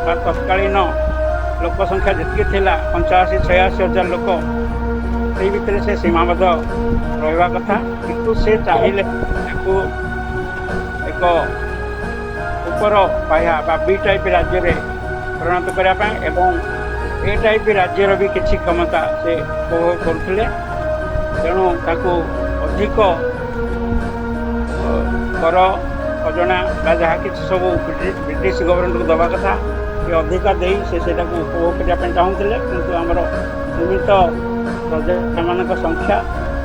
ବା ତତ୍କାଳୀନ ଲୋକ ସଂଖ୍ୟା ଯେତିକି ଥିଲା 85-86 ହଜାର ଲୋକ, ସେଇ ଭିତରେ ସେ ସୀମାବଦ୍ଧ ରହିବା କଥା। କିନ୍ତୁ ସେ ଚାହିଁଲେ ତାକୁ ଏକ ଉପର ପାହ୍ୟା ବା ବି ଟାଇପ୍ ରାଜ୍ୟରେ ପରିଣତ କରିବା ପାଇଁ, ଏବଂ ଏ ଟାଇପ୍ ରାଜ୍ୟର ବି କିଛି କ୍ଷମତା ସେ ଉପଭୋଗ କରୁଥିଲେ। ତେଣୁ ତାକୁ ଅଧିକ କର, ଖଜଣା ବା ଯାହା କିଛି ସବୁ ବ୍ରିଟିଶ ଗଭର୍ଣ୍ଣମେଣ୍ଟକୁ ଦେବା କଥା, ସେ ଅଧିକା ଦେଇ ସେ ସେଇଟାକୁ ଉପଭୋଗ କରିବା ପାଇଁ ଚାହୁଁଥିଲେ। କିନ୍ତୁ ଆମର ସୀମିତ ପ୍ରଜାମାନଙ୍କ ସଂଖ୍ୟା,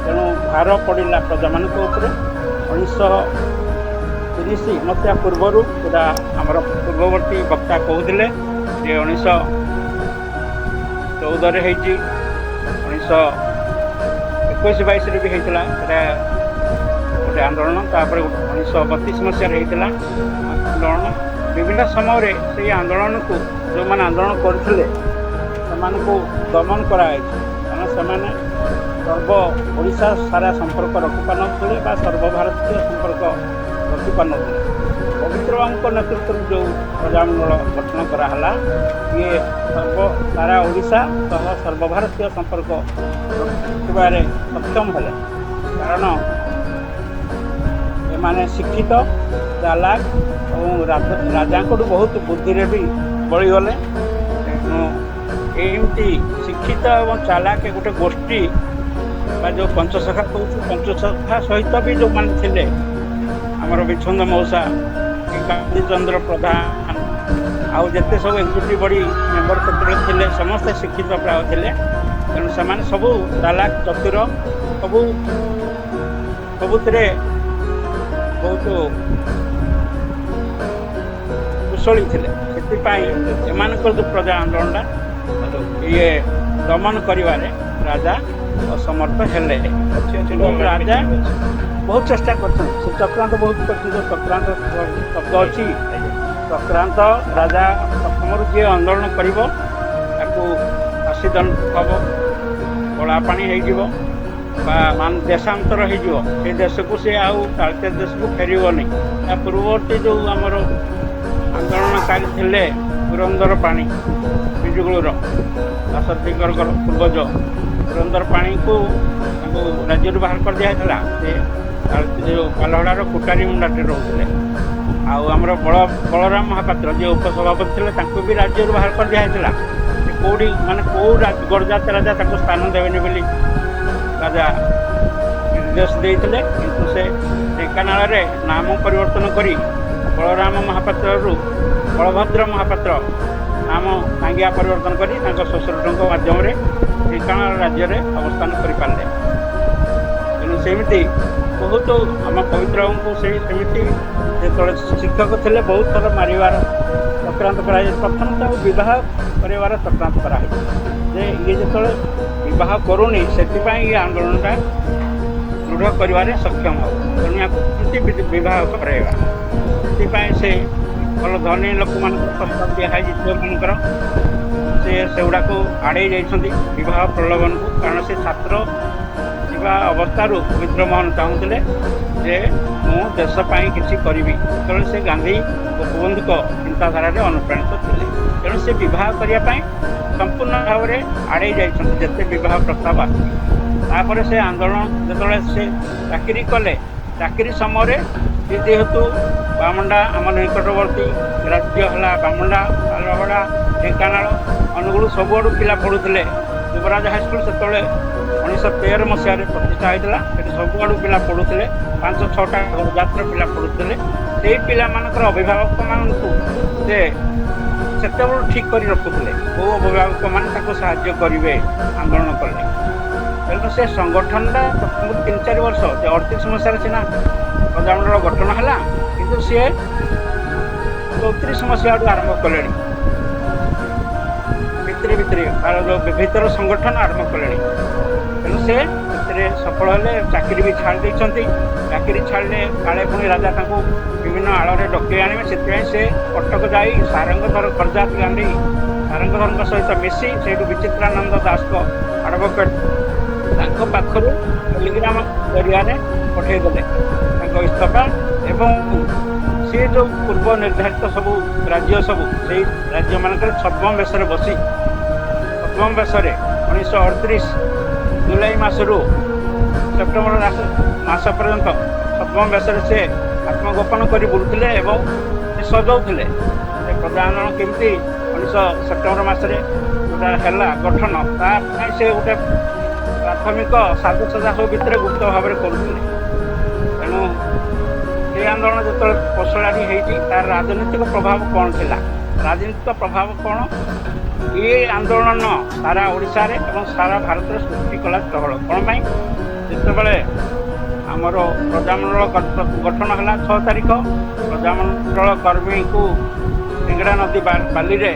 ତେଣୁ ଭାର ପଡ଼ିଲା ପ୍ରଜାମାନଙ୍କ ଉପରେ। 1930 ମସିହା ପୂର୍ବରୁ ପୁରା ଆମର ପୂର୍ବବର୍ତ୍ତୀ ବକ୍ତା କହୁଥିଲେ ଯେ 1914ରେ ହେଇଛି, 1921-22ରେ ବି ହେଇଥିଲା ସେଟା ଗୋଟେ ଆନ୍ଦୋଳନ। ତାପରେ 1932 ମସିହାରେ ହେଇଥିଲା ଆନ୍ଦୋଳନ। ବିଭିନ୍ନ ସମୟରେ ସେଇ ଆନ୍ଦୋଳନକୁ ଯେଉଁମାନେ ଆନ୍ଦୋଳନ କରୁଥିଲେ ସେମାନଙ୍କୁ ଦମନ କରାଯାଇଛି, କାରଣ ସେମାନେ ସର୍ବ ଓଡ଼ିଶା ସାରା ସମ୍ପର୍କ ରଖିପାରୁନଥିଲେ ବା ସର୍ବଭାରତୀୟ ସମ୍ପର୍କ ରଖିପାରୁନଥିଲେ। ପବିତ୍ର ପବିତ୍ର ବାବୁଙ୍କ ନେତୃତ୍ୱରେ ଯେଉଁ ପ୍ରଜାମଣ୍ଡଳ ଗଠନ କରାହେଲା ଇଏ ସାରା ଓଡ଼ିଶା ସହ ସର୍ବଭାରତୀୟ ସମ୍ପର୍କ ରଖିବାରେ ସକ୍ଷମ ହେଲେ। କାରଣ ଏମାନେ ଶିକ୍ଷିତ, ଚାଲାକ ଏବଂ ରାଜାଙ୍କଠୁ ବହୁତ ବୁଦ୍ଧିରେ ବି ବଳିଗଲେ। ତେଣୁ ଏମିତି ଶିକ୍ଷିତ ଏବଂ ଚାଲାକ ଗୋଟେ ଗୋଷ୍ଠୀ ବା ଯେଉଁ ପଞ୍ଚସଖା କହୁଛୁ, ପଞ୍ଚସଖା ସହିତ ବି ଯେଉଁମାନେ ଥିଲେ ଆମର ବିଚ୍ଛନ୍ଦ ମଉସା, ଗାନ୍ଧୀ ଚନ୍ଦ୍ର ପ୍ରଧାନ, ଆଉ ଯେତେ ସବୁ ଏକ୍ଜିକ୍ୟୁଟିଭ ବଡି ମେମ୍ବର ସେତେବେଳେ ଥିଲେ ସମସ୍ତେ ଶିକ୍ଷିତ ପ୍ରାୟ ଥିଲେ। ତେଣୁ ସେମାନେ ସବୁ ଚାଲାକ, ଚତୁର, ସବୁଥିରେ ବହୁତ କୁଶଳୀ ଥିଲେ। ସେଥିପାଇଁ ଏମାନଙ୍କର ଯେଉଁ ପ୍ରଜା ଆନ୍ଦୋଳନଟା ଇଏ ଦମନ କରିବାରେ ରାଜା ଅସମର୍ଥ ହେଲେ। ରାଜା ବହୁତ ଚେଷ୍ଟା କରିଛନ୍ତି, ସେ ଚକ୍ରାନ୍ତ ବହୁତ କରିଛନ୍ତି। ଯେଉଁ ଚକ୍ରାନ୍ତ ଶବ୍ଦ ଅଛି, ଚକ୍ରାନ୍ତ ରାଜା ପ୍ରଥମରୁ ଯିଏ ଆନ୍ଦୋଳନ କରିବ ତାକୁ ଫାଶୀଦଣ୍ଡ ହେବ, କଳା ପାଣି ହେଇଯିବ ବା ଦେଶାନ୍ତର ହେଇଯିବ। ସେ ଦେଶକୁ ସେ ଆଉ ତାଳଚେର ଦେଶକୁ ଫେରିବନି। ତା ପୂର୍ବବର୍ତ୍ତୀ ଯେଉଁ ଆମର ଆନ୍ଦୋଳନକାରୀ ଥିଲେ ପୁରନ୍ଦର ପାଣି, ବିଜୁଗୁଳୁର ଦାଶରଥିଙ୍କର ପୂର୍ବଜ ପୁରନ୍ଦର ପାଣିକୁ ତାଙ୍କୁ ରାଜ୍ୟରୁ ବାହାର କରିଦିଆଯାଇଥିଲା। ସେ ଯେଉଁ ପାଲହଡ଼ାର କୁଟାରୀ ମୁଣ୍ଡାରେ ରହୁଥିଲେ। ଆଉ ଆମର ବଳରାମ ମହାପାତ୍ର ଯିଏ ଉପସଭାପତି ଥିଲେ ତାଙ୍କୁ ବି ରାଜ୍ୟରୁ ବାହାର କରିଦିଆଯାଇଥିଲା। ସେ କେଉଁଠି ମାନେ କେଉଁ ଗଡ଼ଜାତ ରାଜା ତାଙ୍କୁ ସ୍ଥାନ ଦେବେନି ବୋଲି ରାଜା ନିର୍ଦ୍ଦେଶ ଦେଇଥିଲେ। କିନ୍ତୁ ସେ ଢେଙ୍କାନାଳରେ ନାମ ପରିବର୍ତ୍ତନ କରି ବଳରାମ ମହାପାତ୍ରରୁ ବଳଭଦ୍ର ମହାପାତ୍ର ନାମ ସାଙ୍ଗିଆ ପରିବର୍ତ୍ତନ କରି ତାଙ୍କ ଶ୍ୱଶୁରଙ୍କ ମାଧ୍ୟମରେ ଢେଙ୍କାନାଳ ରାଜ୍ୟରେ ଅବସ୍ଥାନ କରିପାରିଲେ। ତେଣୁ ସେମିତି ବହୁତ ଆମ ପବିତ୍ର ବାବୁଙ୍କୁ ସେମିତି ଯେତେବେଳେ ଶିକ୍ଷକ ଥିଲେ ବହୁତ ଥର ମାରିବାର ଚକ୍ରାନ୍ତ କରାଯାଇଛି। ପ୍ରଥମେ ତାକୁ ବିବାହ କରାଇବାର ଚକ୍ରାନ୍ତ କରାହେଇଛି ଯେ ଇଏ ଯେତେବେଳେ ବିବାହ କରୁନି ସେଥିପାଇଁ ଏ ଆନ୍ଦୋଳନଟା ଦୃଢ଼ କରିବାରେ ସକ୍ଷମ ହେବ। ତେଣୁ ୟାକୁ କେମିତି ବିବାହ କରାଇବା, ସେଥିପାଇଁ ସେ ଭଲ ଧନୀ ଲୋକମାନଙ୍କୁ ପ୍ରସ୍ତାବ ଦିଆହେଇଛି ଝିଅମାନଙ୍କର। ସେ ସେଗୁଡ଼ାକୁ ଆଡ଼େଇ ଯାଇଛନ୍ତି ବିବାହ ପ୍ରଲୋଭନକୁ। କାରଣ ସେ ଛାତ୍ର ଥିବା ଅବସ୍ଥାରୁ ପବିତ୍ର ମୋହନ ଚାହୁଁଥିଲେ ଯେ ମୁଁ ଦେଶ ପାଇଁ କିଛି କରିବି। ସେତେବେଳେ ସେ ଗାନ୍ଧୀ ଗୋପବନ୍ଧୁଙ୍କ ଚିନ୍ତାଧାରାରେ ଅନୁପ୍ରାଣିତ ଥିଲେ। ତେଣୁ ସେ ବିବାହ କରିବା ପାଇଁ ସମ୍ପୂର୍ଣ୍ଣ ଭାବରେ ଆଡ଼େଇ ଯାଇଛନ୍ତି ଯେତେ ବିବାହ ପ୍ରସ୍ତାବ ଆସିଛି। ତାପରେ ସେ ଆନ୍ଦୋଳନ ଯେତେବେଳେ ସେ ଚାକିରି କଲେ, ଚାକିରି ସମୟରେ ଯେହେତୁ ବାମଣ୍ଡା ଆମ ନିକଟବର୍ତ୍ତୀ ରାଜ୍ୟ ହେଲା ବାମଣ୍ଡା, ପାଲହଡ଼ା, ଢେଙ୍କାନାଳ, ଅନୁଗୁଳ ସବୁଆଡ଼ୁ ପିଲା ପଢ଼ୁଥିଲେ। ଯୁବରାଜ ହାଇସ୍କୁଲ ସେତେବେଳେ 1913 ମସିହାରେ ପ୍ରତିଷ୍ଠା ହୋଇଥିଲା। ସେଠି ସବୁଆଡ଼ୁ ପିଲା ପଢ଼ୁଥିଲେ, 5-6ଟା ଜାତିର ପିଲା ପଢ଼ୁଥିଲେ। ସେଇ ପିଲାମାନଙ୍କର ଅଭିଭାବକମାନଙ୍କୁ ସେ ସେତେବେଳୁ ଠିକ୍ କରି ରଖୁଥିଲେ କେଉଁ ଅଭିଭାବକମାନେ ତାକୁ ସାହାଯ୍ୟ କରିବେ ଆନ୍ଦୋଳନ କଲେ। ତେଣୁ ସେ ସଂଗଠନଟା ପ୍ରଥମରୁ 3-4 ବର୍ଷ 38 ମସିହାରେ ସିନା ପ୍ରଜାମଣ୍ଡଳ ଗଠନ ହେଲା, କିନ୍ତୁ ସିଏ 34 ମସିହା ଆଡ଼ୁ ଆରମ୍ଭ କଲେଣି। ଭିତର ସଂଗଠନ ଆରମ୍ଭ କଲେଣି। ତେଣୁ ସେ ସେଥିରେ ସଫଳ ହେଲେ। ଚାକିରି ବି ଛାଡ଼ି ଦେଇଛନ୍ତି। ଚାକିରି ଛାଡ଼ିଲେ କାଳେ ପୁଣି ରାଜା ତାଙ୍କୁ ବିଭିନ୍ନ ଆଳରେ ଡକେଇ ଆଣିବେ। ସେଥିପାଇଁ ସେ କଟକ ଯାଇ ସାରଙ୍ଗଧର ଖର୍ଜା ଗାନ୍ଧୀ ସାରଙ୍ଗଧରଙ୍କ ସହିତ ମିଶି ସେଇଠୁ ବିଚିତ୍ରାନନ୍ଦ ଦାସଙ୍କ ଆଡ଼ଭୋକେଟ୍ ତାଙ୍କ ପାଖରୁ ଟେଲିଗ୍ରାମ ଜରିଆରେ ପଠାଇଦେଲେ ତାଙ୍କ ଇସ୍ତଫା। ଏବଂ ସିଏ ଯେଉଁ ପୂର୍ବ ନିର୍ଦ୍ଧାରିତ ସବୁ ରାଜ୍ୟ ସବୁ ସେଇ ରାଜ୍ୟମାନଙ୍କରେ ଛଦ୍ମବେଶରେ ବସି ଛଦ୍ମବେଶରେ 1938 ଜୁଲାଇ ମାସରୁ ସେପ୍ଟେମ୍ବର ମାସ ପର୍ଯ୍ୟନ୍ତ ଛଦ୍ମବେଶରେ ସେ ଆତ୍ମଗୋପନ କରି ବୁଲୁଥିଲେ ଏବଂ ସେ ସଜାଉଥିଲେ ସେ ପ୍ରଜା ଆନ୍ଦୋଳନ କେମିତି 19 ସେପ୍ଟେମ୍ବର ମାସରେ ଯେଉଁଟା ହେଲା ଗଠନ, ତା ପାଇଁ ସେ ଗୋଟେ ପ୍ରାଥମିକ ସାଜସଜା ସବୁ ଭିତରେ ଗୁପ୍ତ ଭାବରେ କରୁଥିଲେ। ତେଣୁ ଏ ଆନ୍ଦୋଳନ ଯେତେବେଳେ ପୋଷଳାଣି ହେଇଛି ତାର ରାଜନୈତିକ ପ୍ରଭାବ କ'ଣ ଥିଲା? ରାଜନୈତିକ ପ୍ରଭାବ କ'ଣ? ଏ ଆନ୍ଦୋଳନ ସାରା ଓଡ଼ିଶାରେ ଏବଂ ସାରା ଭାରତରେ ସୃଷ୍ଟି କଲା ଚହଳ। କ'ଣ ପାଇଁ? ଯେତେବେଳେ ଆମର ପ୍ରଜାମଣ୍ଡଳ ଗଠନ ହେଲା 6 ତାରିଖ, ପ୍ରଜାମଣ୍ଡଳ କର୍ମୀଙ୍କୁ ସିଙ୍ଗଡ଼ା ନଦୀ ବାଲିରେ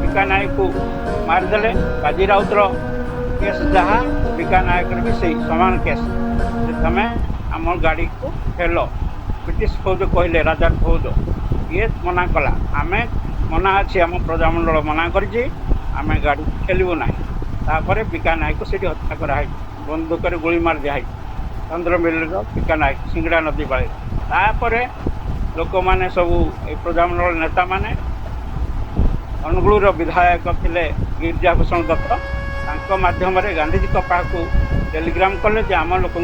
ବିକା ନାୟକକୁ ମାରିଦେଲେ। ବାଜି ରାଉତର କେସ୍ ଯାହା, ବିକା ନାୟକର ବି ସେଇ ସମାନ କେସ୍। ଯେ ତମେ ଆମ ଗାଡ଼ିକୁ ଫେଲ, ବ୍ରିଟିଶ ଫୌଜ କହିଲେ, ରାଜା ଫୌଜ ଇଏ ମନା କଲା। ଆମେ ମନା ଅଛି, ଆମ ପ୍ରଜାମଣ୍ଡଳ ମନା କରିଛି, ଆମେ ଗାଡ଼ି ଖେଳିବୁ ନାହିଁ। ତାପରେ ବିକା ନାୟକକୁ ସେଠି ହତ୍ୟା କରାହେଇଛି, ବନ୍ଧୁକରେ ଗୁଳି ମାରି ଦିଆହେଇଛି। ଚନ୍ଦ୍ରମିଲର ବିକା ନାୟକ ସିଙ୍ଗଡ଼ା ନଦୀ ବାଳିରେ। ତାପରେ लोक मैंने सबू प्रजामंडल नेता माने अनुगुलर विधायक थे गिरिजाभूषण दत्त माध्यम गांधीजी पाक टेलीग्राम कले आम लोक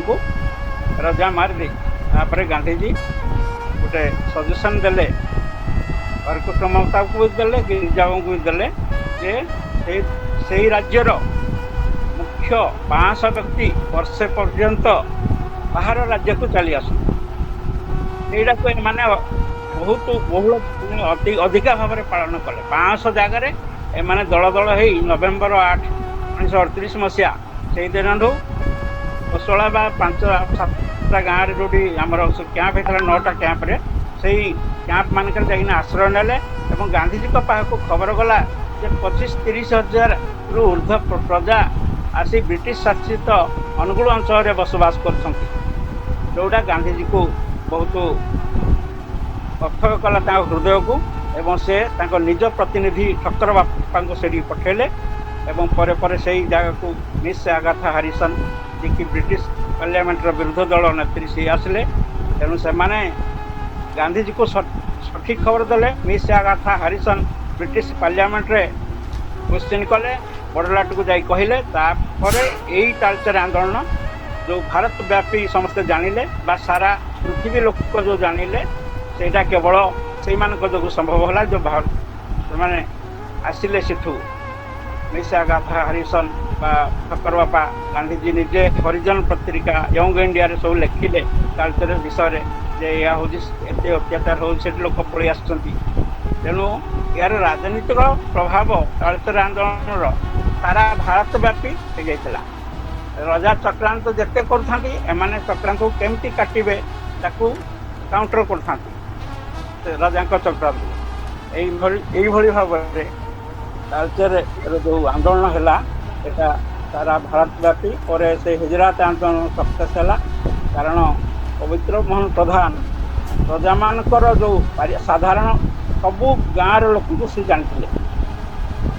रजा मार दे गांधीजी गोटे सजेसन देले हरकृष्ण ममता को भी देले गिरिजा को भी देले जे से राज्यर मुख्य 500 व्यक्ति वर्षे पर्यंत बाहर राज्य को चली आस माने बहुत बहुल अधिका भाव में पालन कले 500 जगार एमाने दल दल हो नवेम्बर 8 1938 मसीहा से दिन कोसला 5-7 गाँव जो आम कैंप होता 9टा कैंप्रे से कैंप मानक आश्रय नेले गांधीजी पाक खबर गला 25-30 हजार रु ऊर्ध्व प्रजा आसी ब्रिटिश शासित अनुगुल अंचल में बसवास कर जोटा गांधीजी को बहुत अर्थक कला हृदय को एवं से निज प्रतिनिधि ठक्कर बापा को से पठेले एवं परे परे से जगह को मिस आगाथा हारिसन जी की ब्रिटिश पार्लियामेंट विरोध दल नेत्री सी आसिले तेणु से गांधीजी को सठिक खबर देले मिस आगाथा हारिसन ब्रिटिश पार्लियामेंट रे क्वेश्चन कले बड़लाट को जाई कहले यही तालचेर आंदोलन जो भारत व्यापी समस्ते जानिले बा सारा पृथ्वी लोक जो जानिले सेटा केवल से जो संभव है जो मैंने आसिले सेठू मिसा गाथा हरिसन ठक्कर बापा गांधीजी निजे हरिजन पत्रिका यंग इंडिया रे सब लिखिले तालचेर विषय जे या हूँ एत अत्याचार हो लोक पलि आस तेणु यार राजनीतिक प्रभाव तालचेर आंदोलन सारा भारत व्यापी हो जाता रजा चक्रांत जिते कर चक्रांत को केमती काटे काउंटर कर राजा चक्रांत यही भाव में तालचेर जो आंदोलन है यहाँ सारा भारत व्यापी और से गुजरात आंदोलन सक्सेस है कारण पवित्र मोहन प्रधान प्रजा मानकर जो साधारण सबू गाँव लोक को सी जानी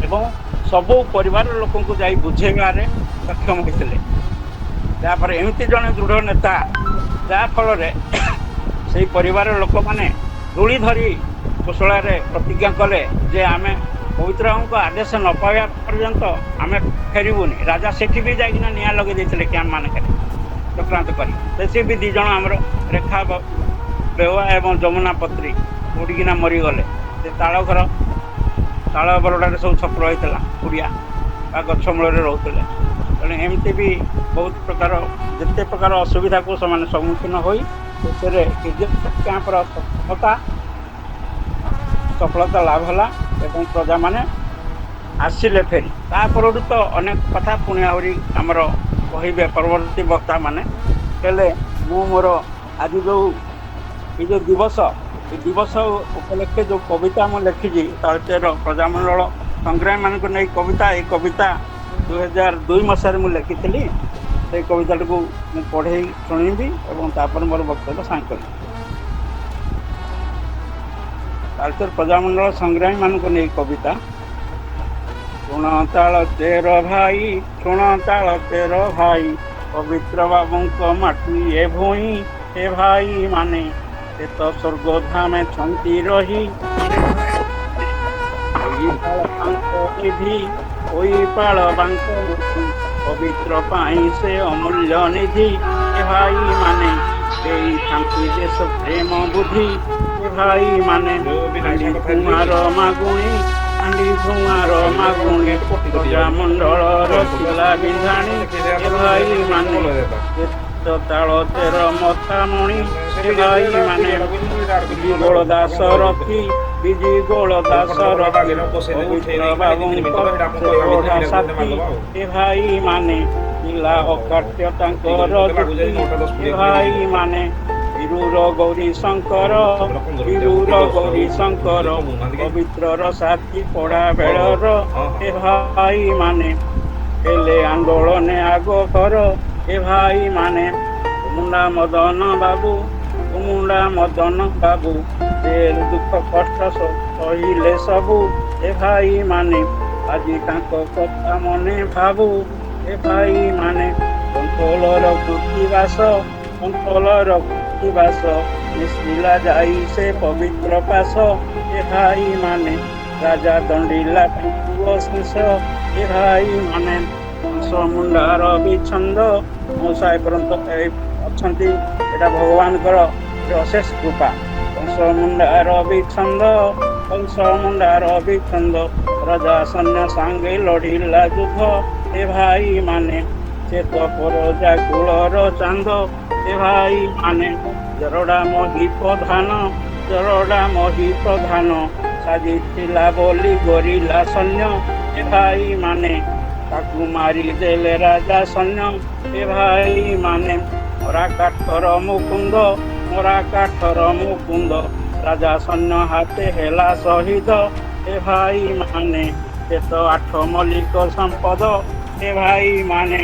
एवं सबू परिवार लोक को जाई बुझेबार सक्षम होते एमती जड़े दृढ़ नेता जहाँफल से परिवार लोक मैंने दूली धरी कोसला प्रतिज्ञा कले जे आम पवित्र को आदेश न पाया पर्यंत आम फेरबूनी राजा सेठी भी जाइना निआ लगे देते कैंप मानक चक्रांत कर भी दीज आमर रेखा बेवा एवं जमुना पत्री उड़ीना मरीगले से ताल घर ताल बरडारे सब छप्र होता कुड़िया गछ मूल रोते तेणु एमती भी बहुत प्रकार जिते प्रकार असुविधा को से सम्मुखीन हो कैंपर सफलता लाभ है एवं प्रजा माने आसिले फेरी तापर तो अनेक कथा पुणी आहरी आमर कहे परवर्ती वक्ता माने हेले मु मोर आज जो दिवस ये दिवस उपलक्षे जो कविता मुझे लिखी तालचेर प्रजामंडल संग्राम मान को नहीं कविता ये कविता 2002 मसीह मुझे लिखी से कविता को पढ़े शुणी और मोर वक्तव्य सांग करी तालचेर प्रजामंडल संग्रामी मान को नहीं कविता शुण ताल तेर भाई शुण ताल तेर भाई पवित्र बाबू माटी ए भूई ए भाई माने ए तो स्वर्ग धामे छंती रही पाल बांक पवित्र पाई से अमूल्य निधि ए भाई माने शांति देश प्रेम बुद्धि ए भाई माने कुमार मागुणी आंडी कुमार मागुणी प्रजामंडल रसिला बिंधाणी ए भाई माने ताल तेर मथामणि ए भाई माने बिजी गोलदास रखी बिजी गोलदास साथी ए भाई माने पिला अकाट्य ए भाई माने वीरूर गौरी शंकर पवित्र साथी पड़ा बेलर ए भाई माने हेले आंदोलन आग कर ए भाई माने मुंडा मदन बाबू दुख कष्ट सहिले सबू ए भाई माने आज कथा मने भाबू ए भाई माने कंट्रोलर कृतिवास ମିଶିଲା ଯାଇ ସେ ପବିତ୍ର ପାଶ ଏ ଭାଇ ମାନେ ରାଜା ଦଣ୍ଡିଲା ପୁଅ ଶେଷ ଏ ଭାଇ ମାନେ କଂସ ମୁଣ୍ଡାର ବିଛନ୍ଦ ମୂଷା ଏପର୍ଯ୍ୟନ୍ତ ଅଛନ୍ତି। ଏଇଟା ଭଗବାନଙ୍କର ଗୋଟେ ଅଶେଷ କୃପା। କଂସ ମୁଣ୍ଡାର ବିଛନ୍ଦ କଂସ ମୁଣ୍ଡାର ବିଛନ୍ଦ ରାଜା ସୈନ୍ୟ ସାଙ୍ଗେ ଲଢିଲା ଯୁଦ୍ଧ ଏ ଭାଇ ମାନେ ଚେତ ପରଜା କୂଳର ଚାନ୍ଦ ଏ ଭାଇ ମାନେ ଜରଡା ମହି ପ୍ରଧାନ ଜରଡା ମହି ପ୍ରଧାନ ସାଜିଥିଲା ବୋଲି ଗରିଲା ସୈନ୍ୟ ଏ ଭାଇ ମାନେ ତାକୁ ମାରିଦେଲେ ରାଜା ସୈନ୍ୟ ଏ ଭାଇ ମାନେ ମରା କାଠର ମୁକୁନ୍ଦ ମରା କାଠର ମୁକୁନ୍ଦ ରାଜା ସୈନ୍ୟ ହାତେ ହେଲା ଶହୀଦ ଏ ଭାଇ ମାନେ ଚେତ ଆଠ ମଲ୍ଲିକ ସମ୍ପଦ ଏ ଭାଇ ମାନେ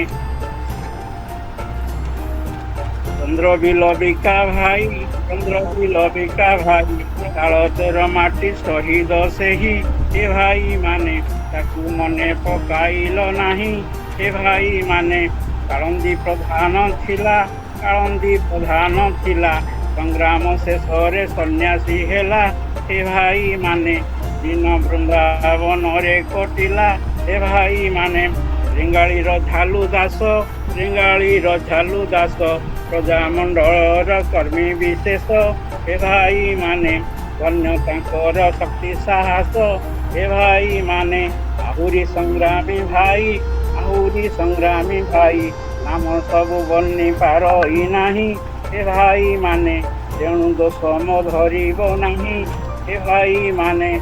ଚନ୍ଦ୍ର ବିଲବିକା ଭାଇ ଚନ୍ଦ୍ର ବିଲବିକା ଭାଇ ତାଳଚେର ମାଟି ଶହୀଦ ସେହି ଏ ଭାଇ ମାନେ ତାକୁ ମନେ ପକାଇଲ ନାହିଁ ଏ ଭାଇ ମାନେ କାଳନ୍ଦୀ ପ୍ରଧାନ ଥିଲା କାଳନ୍ଦୀ ପ୍ରଧାନ ଥିଲା ସଂଗ୍ରାମ ଶେଷରେ ସନ୍ନ୍ୟାସୀ ହେଲା ଏ ଭାଇ ମାନେ ଦିନ ବୃନ୍ଦାବନରେ କଟିଲା ଏ ଭାଇ ମାନେ ରେଙ୍ଗାଳିର ଝାଲୁ ଦାସ ରେଙ୍ଗାଳିର ଝାଲୁ ଦାସ ପ୍ରଜାମଣ୍ଡଳର କର୍ମୀ ବିଶେଷ ଏ ଭାଇ ମାନେ ଧନ୍ୟ ତାଙ୍କର ଶକ୍ତି ସାହସ ଏ ଭାଇ ମାନେ ଆହୁରି ସଂଗ୍ରାମୀ ଭାଇ ନାମ ସବୁ ବନି ପାରଇ ନାହିଁ ଏ ଭାଇ ମାନେ ତେଣୁ ଦୋଷ ମୋ ଧରିବ ନାହିଁ ଏ ଭାଇ ମାନେ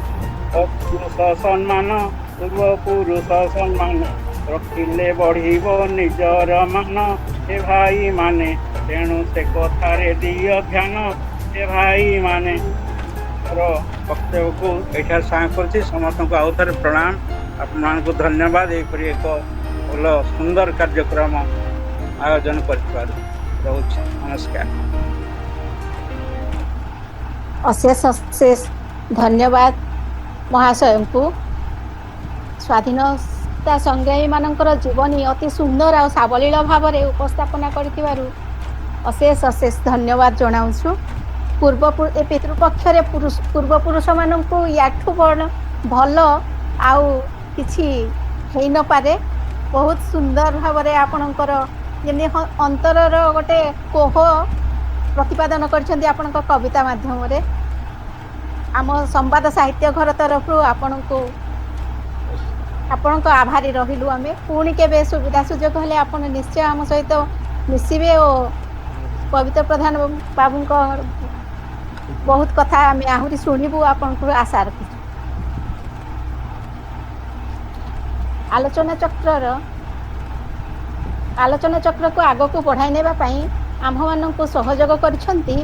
ପୁରୁଷ ସମ୍ମାନ ପୂର୍ବପୁରୁଷ ସମ୍ମାନ ରଖିଲେ ବଢିବ ନିଜର ମାନ ଏ ଭାଇ ମାନେ ତେଣୁ ସେ କଥାରେ ଦିଅ ଧ୍ୟାନ ଏ ଭାଇ ମାନେ ବକ୍ତବ୍ୟକୁ ଏଠାରେ ସାଙ୍ଗ କରୁଛି। ସମସ୍ତଙ୍କୁ ଆଉ ଥରେ ପ୍ରଣାମ, ଆପଣମାନଙ୍କୁ ଧନ୍ୟବାଦ ଏହିପରି ଏକ ଭଲ ସୁନ୍ଦର କାର୍ଯ୍ୟକ୍ରମ ଆୟୋଜନ କରିଥିବାରୁ ରହୁଛି। ନମସ୍କାର। ଅଶେଷ ଅଶେଷ ଧନ୍ୟବାଦ ମହାଶୟଙ୍କୁ। ସ୍ୱାଧୀନତା ସଂଗ୍ରାମୀମାନଙ୍କର ଜୀବନୀ ଅତି ସୁନ୍ଦର ଆଉ ସାବଳୀଳ ଭାବରେ ଉପସ୍ଥାପନା କରିଥିବାରୁ ଅଶେଷ ଅଶେଷ ଧନ୍ୟବାଦ ଜଣାଉଛୁ। ଏ ପିତୃପକ୍ଷରେ ପୂର୍ବପୁରୁଷମାନଙ୍କୁ ୟାଠୁ ଭଲ ଆଉ କିଛି ହେଇନପାରେ। ବହୁତ ସୁନ୍ଦର ଭାବରେ ଆପଣଙ୍କର ଯେମିତି ଅନ୍ତରର ଗୋଟେ କୋହ ପ୍ରତିପାଦନ କରିଛନ୍ତି ଆପଣଙ୍କ କବିତା ମାଧ୍ୟମରେ। ଆମ ସମ୍ବାଦ ସାହିତ୍ୟ ଘର ତରଫରୁ ଆପଣଙ୍କ ଆଭାରୀ ରହିଲୁ ଆମେ। ପୁଣି କେବେ ସୁବିଧା ସୁଯୋଗ ହେଲେ ଆପଣ ନିଶ୍ଚୟ ଆମ ସହିତ ମିଶିବେ ଓ ପବିତ୍ର ପ୍ରଧାନ ବାବୁଙ୍କ ବହୁତ କଥା ଆମେ ଆହୁରି ଶୁଣିବୁ ଆପଣଙ୍କୁ ଆଶା ରଖିଛୁ। ଆଲୋଚନା ଚକ୍ରକୁ ଆଗକୁ ବଢାଇ ନେବା ପାଇଁ ଆମ୍ଭମାନଙ୍କୁ ସହଯୋଗ କରିଛନ୍ତି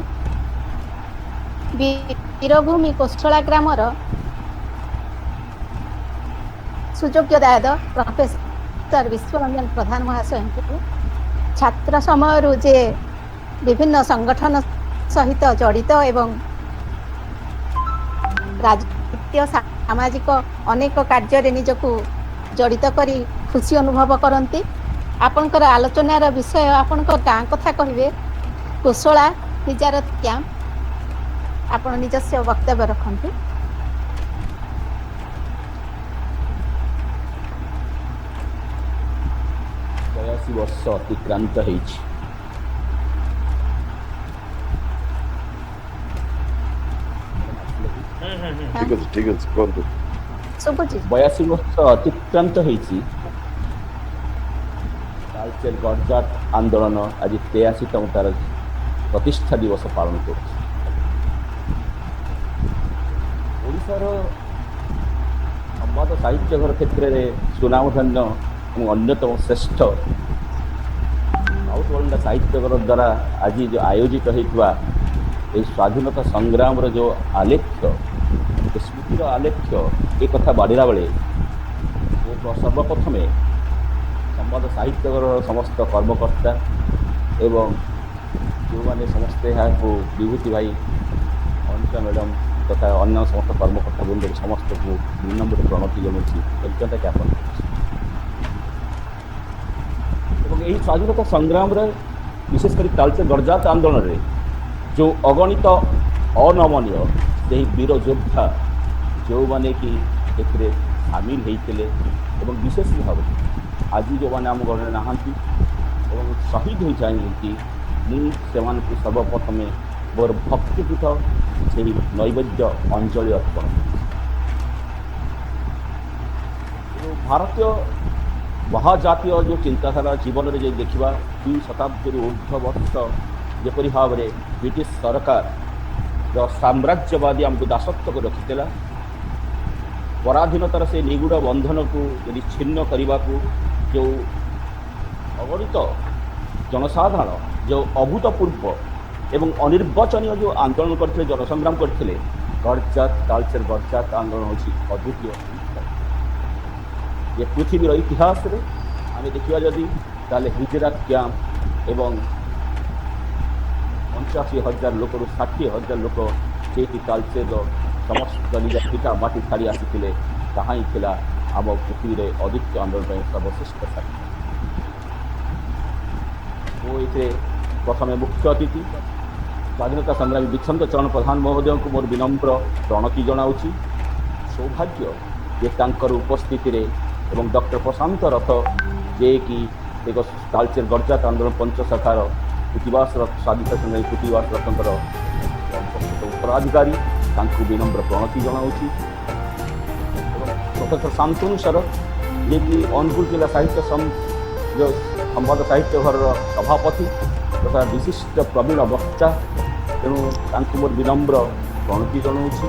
ବୀରଭୂମି କୋଶଳା ଗ୍ରାମର ସୁଯୋଗ୍ୟ ଦାୟଦ ପ୍ରଫେସର ବିଶ୍ୱରଞ୍ଜନ ପ୍ରଧାନ ମହାଶୟଙ୍କୁ। ଛାତ୍ର ସମୟରୁ ଯେ ବିଭିନ୍ନ ସଂଗଠନ ସହିତ ଜଡ଼ିତ ଏବଂ ରାଜନୈତିକ ସାମାଜିକ ଅନେକ କାର୍ଯ୍ୟରେ ନିଜକୁ ଜଡ଼ିତ କରି ଖୁସି ଅନୁଭବ କରନ୍ତି। ଆପଣଙ୍କର ଆଲୋଚନାର ବିଷୟ ଆପଣଙ୍କ ଗାଁ କଥା କହିବେ, କୋଶଳା ନିଜାରତ କ୍ୟାମ୍ପ। ଆପଣ ନିଜସ୍ୱ ବକ୍ତବ୍ୟ ରଖନ୍ତୁ। 82 ବର୍ଷ ଅତିକ୍ରାନ୍ତ ହେଇଛି। ଠିକ ଅଛି କୁହନ୍ତୁ। 82 ବର୍ଷ ଅତିକ୍ରାନ୍ତ ହେଇଛି। ତାଳଚେର ଗଡ଼ଜାତ ଆନ୍ଦୋଳନ ଆଜି 83ତମ ତାର ପ୍ରତିଷ୍ଠା ଦିବସ ପାଳନ କରୁଛି। ଓଡ଼ିଶାର ସମ୍ବାଦ ସାହିତ୍ୟ ଘର କ୍ଷେତ୍ରରେ ସୁନାମଧନ୍ୟ ଏବଂ ଅନ୍ୟତମ ଶ୍ରେଷ୍ଠ ସାଉଥ୍ ଓଲଣ୍ଡା ସାହିତ୍ୟ ଘର ଦ୍ୱାରା ଆଜି ଯେଉଁ ଆୟୋଜିତ ହୋଇଥିବା ଏହି ସ୍ୱାଧୀନତା ସଂଗ୍ରାମର ଯେଉଁ ଆଲେଖ୍ୟ, ସ୍ମୃତିର ଆଲେଖ୍ୟ, ଏ କଥା ବାଢ଼ିଲା ବେଳେ ସର୍ବପ୍ରଥମେ ସମ୍ବାଦ ସାହିତ୍ୟ ଘରର ସମସ୍ତ କର୍ମକର୍ତ୍ତା ଏବଂ ଯେଉଁମାନେ ସମସ୍ତେ ଏହାକୁ ବିଭୂତି ଭାଇ, ଅନିତା ମ୍ୟାଡ଼ାମ୍ ତଥା ଅନ୍ୟ ସମସ୍ତ କର୍ମକର୍ତ୍ତା ବୃନ୍ଦକୁ ସମସ୍ତଙ୍କୁ ବିନମ୍ର ପ୍ରଣତି ଜଣାଉଛି, କୃତଜ୍ଞତା ଜ୍ଞାପନ କରୁଛି। ଏବଂ ଏହି ସ୍ୱାଧୀନତା ସଂଗ୍ରାମରେ ବିଶେଷ କରି ତାଳଚେର ଗଡ଼ଜାତ ଆନ୍ଦୋଳନରେ जो अगणित अनमनीय से वीर योद्धा जो माने कि एथिरे सामिल होते एवं विशेष भाव आज जो मैंने आम गणे नहांती एवं शहीद हो जाएंगे मुझे सर्वप्रथम मोर भक्तिपूत से नैवेद्य अंजलि अर्पण भारतीय महाजातीय जो चिंताधारा जीवन में देखा 2 शताब्दी ऊर्ध्व वर्ष जपरी भाव में ब्रिटिश सरकार साम्राज्यवादी आमको दासत्व को रखीला पराधीनतार से निगूढ़ बंधन को यदि छिन्न करने को जो अगणित जनसाधारण जो अभूतपूर्व एवं अनिर्वचनीय जो आंदोलन करते जनसंग्राम करते गड़जात तालचेर गड़जात आंदोलन हूँ अद्वितीय ये पृथ्वीर इतिहास रे आम देखा जदि ताले गुजरात कैंप एवं 85,000 लोक 60,000 लोक से तालचेर समस्त निज पिता माटी छाड़ी आसी ताही थिला आम पृथ्वी रे अद्वितीय आंदोलन सर्वश्रेष्ठ साथी वो ये प्रथम मुख्य अतिथि स्वाधीनता संग्रामी विच्छंद चरण प्रधान महोदय को मोर विनम्र प्रणति जनाऊँगी सौभाग्य जे तांकर उपस्थिति रे एवं डॉक्टर प्रशांत रथ जे कि एक तालचेर गड़जात आंदोलन पंचशाखार कृतिवास स्वाधीनता संग्रामी कृतिवास रथंकर उत्तराधिकारी तांको विनम्र प्रणति जनाऊँगी प्रोफेसर शांतनु सर जे कि अनुगुल जिला साहित्य जो संवाद साहित्य घर सभापति तथा विशिष्ट प्रवीण वक्ता तेणु तांको मोर विनम्र प्रणति जनाऊँगी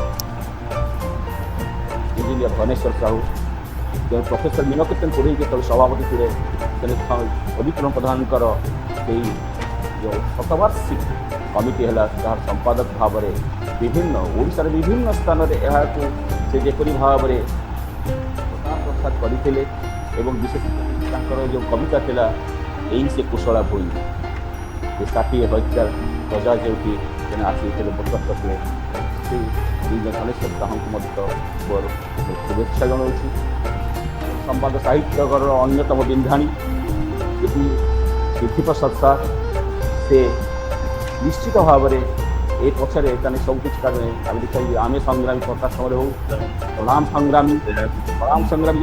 इंजीनियर धनेश्वर साहू जो प्रोफेसर मीनकेतन पुरी जो सभापति थे अभिक्रम प्रधान जो शतवार्षिक कमिटी है तार संपादक भाव में विभिन्न ओडिशार विभिन्न स्थान में से जेपरी भाव में प्रसाद करते एवं विशेष जो कविता थिला यही से कुशला भोई 60,000 प्रजा जो आसी उपस्थित थे धनेश्वर साहू को मोर शुभेच्छा जनाऊँ संवाद साहित्य घर अन्यतम बिंधाणी जी सिद्धिप्रसाद सार से निश्चित भाव में ए पक्षरे सब किसी आम देखा आमे संग्रामी प्रकाश समय हो प्रणाम संग्रामी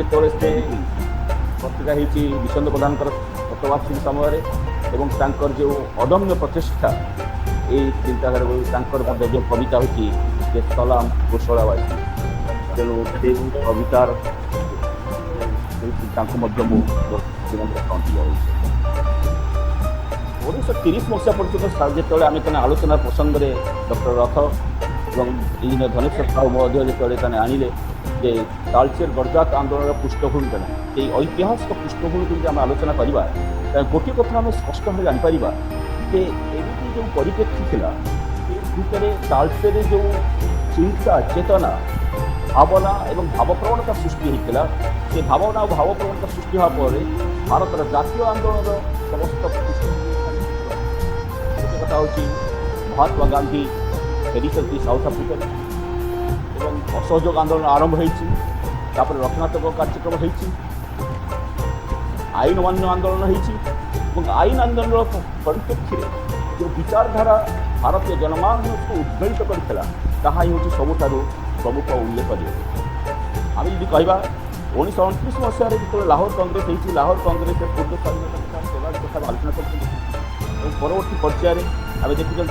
जो से पत्रिका होती विशंद प्रधान शतवार्षिक समय एवं तांकर जो अदम्य प्रचेषा ये चिंताधारा जो कविता होती सलाम कुशलावासी तेणु कवितार उन्नीस 30 मसीहा पर्यटन जो आम आलोचना प्रसंग में डॉक्टर रथ और इंजीनियर धनेश्वर साहू महोदय जो आनिले जे तालचेर गड़जात आंदोलन पृष्ठभूमि कला ये ऐतिहासिक पृष्ठभूमि को आम आलोचना करवा गोटे कथा आम स्पष्ट भाव जापर जे एमती जो परिप्रेक्षी थिला भितर तालचेर जो चिंता चेतना भावना एवं भावप्रवणता सृष्टि होता से भावना और भावप्रवणता सृष्टि होगा भारत जातीय आंदोलन समस्त कथा हूँ महात्मा गांधी फेरी साउथ आफ्रिका एवं असहयोग आंदोलन आरंभ होपर रचनात्मक कार्यक्रम हो आईन मान्य आंदोलन हो आईन आंदोलन परिप्रेक्षी जो विचारधारा भारतीय जनमानस को उद्वेलित करता हूँ सबुठ प्रमुख उल्लेख आम जी कहवा 1929 मसीह जो लाहौर कांग्रेस होती लाहौर कांग्रेस पूर्व स्वाधीनता कथा आलोचना कर परवर्ती पर्यायर आम देखुं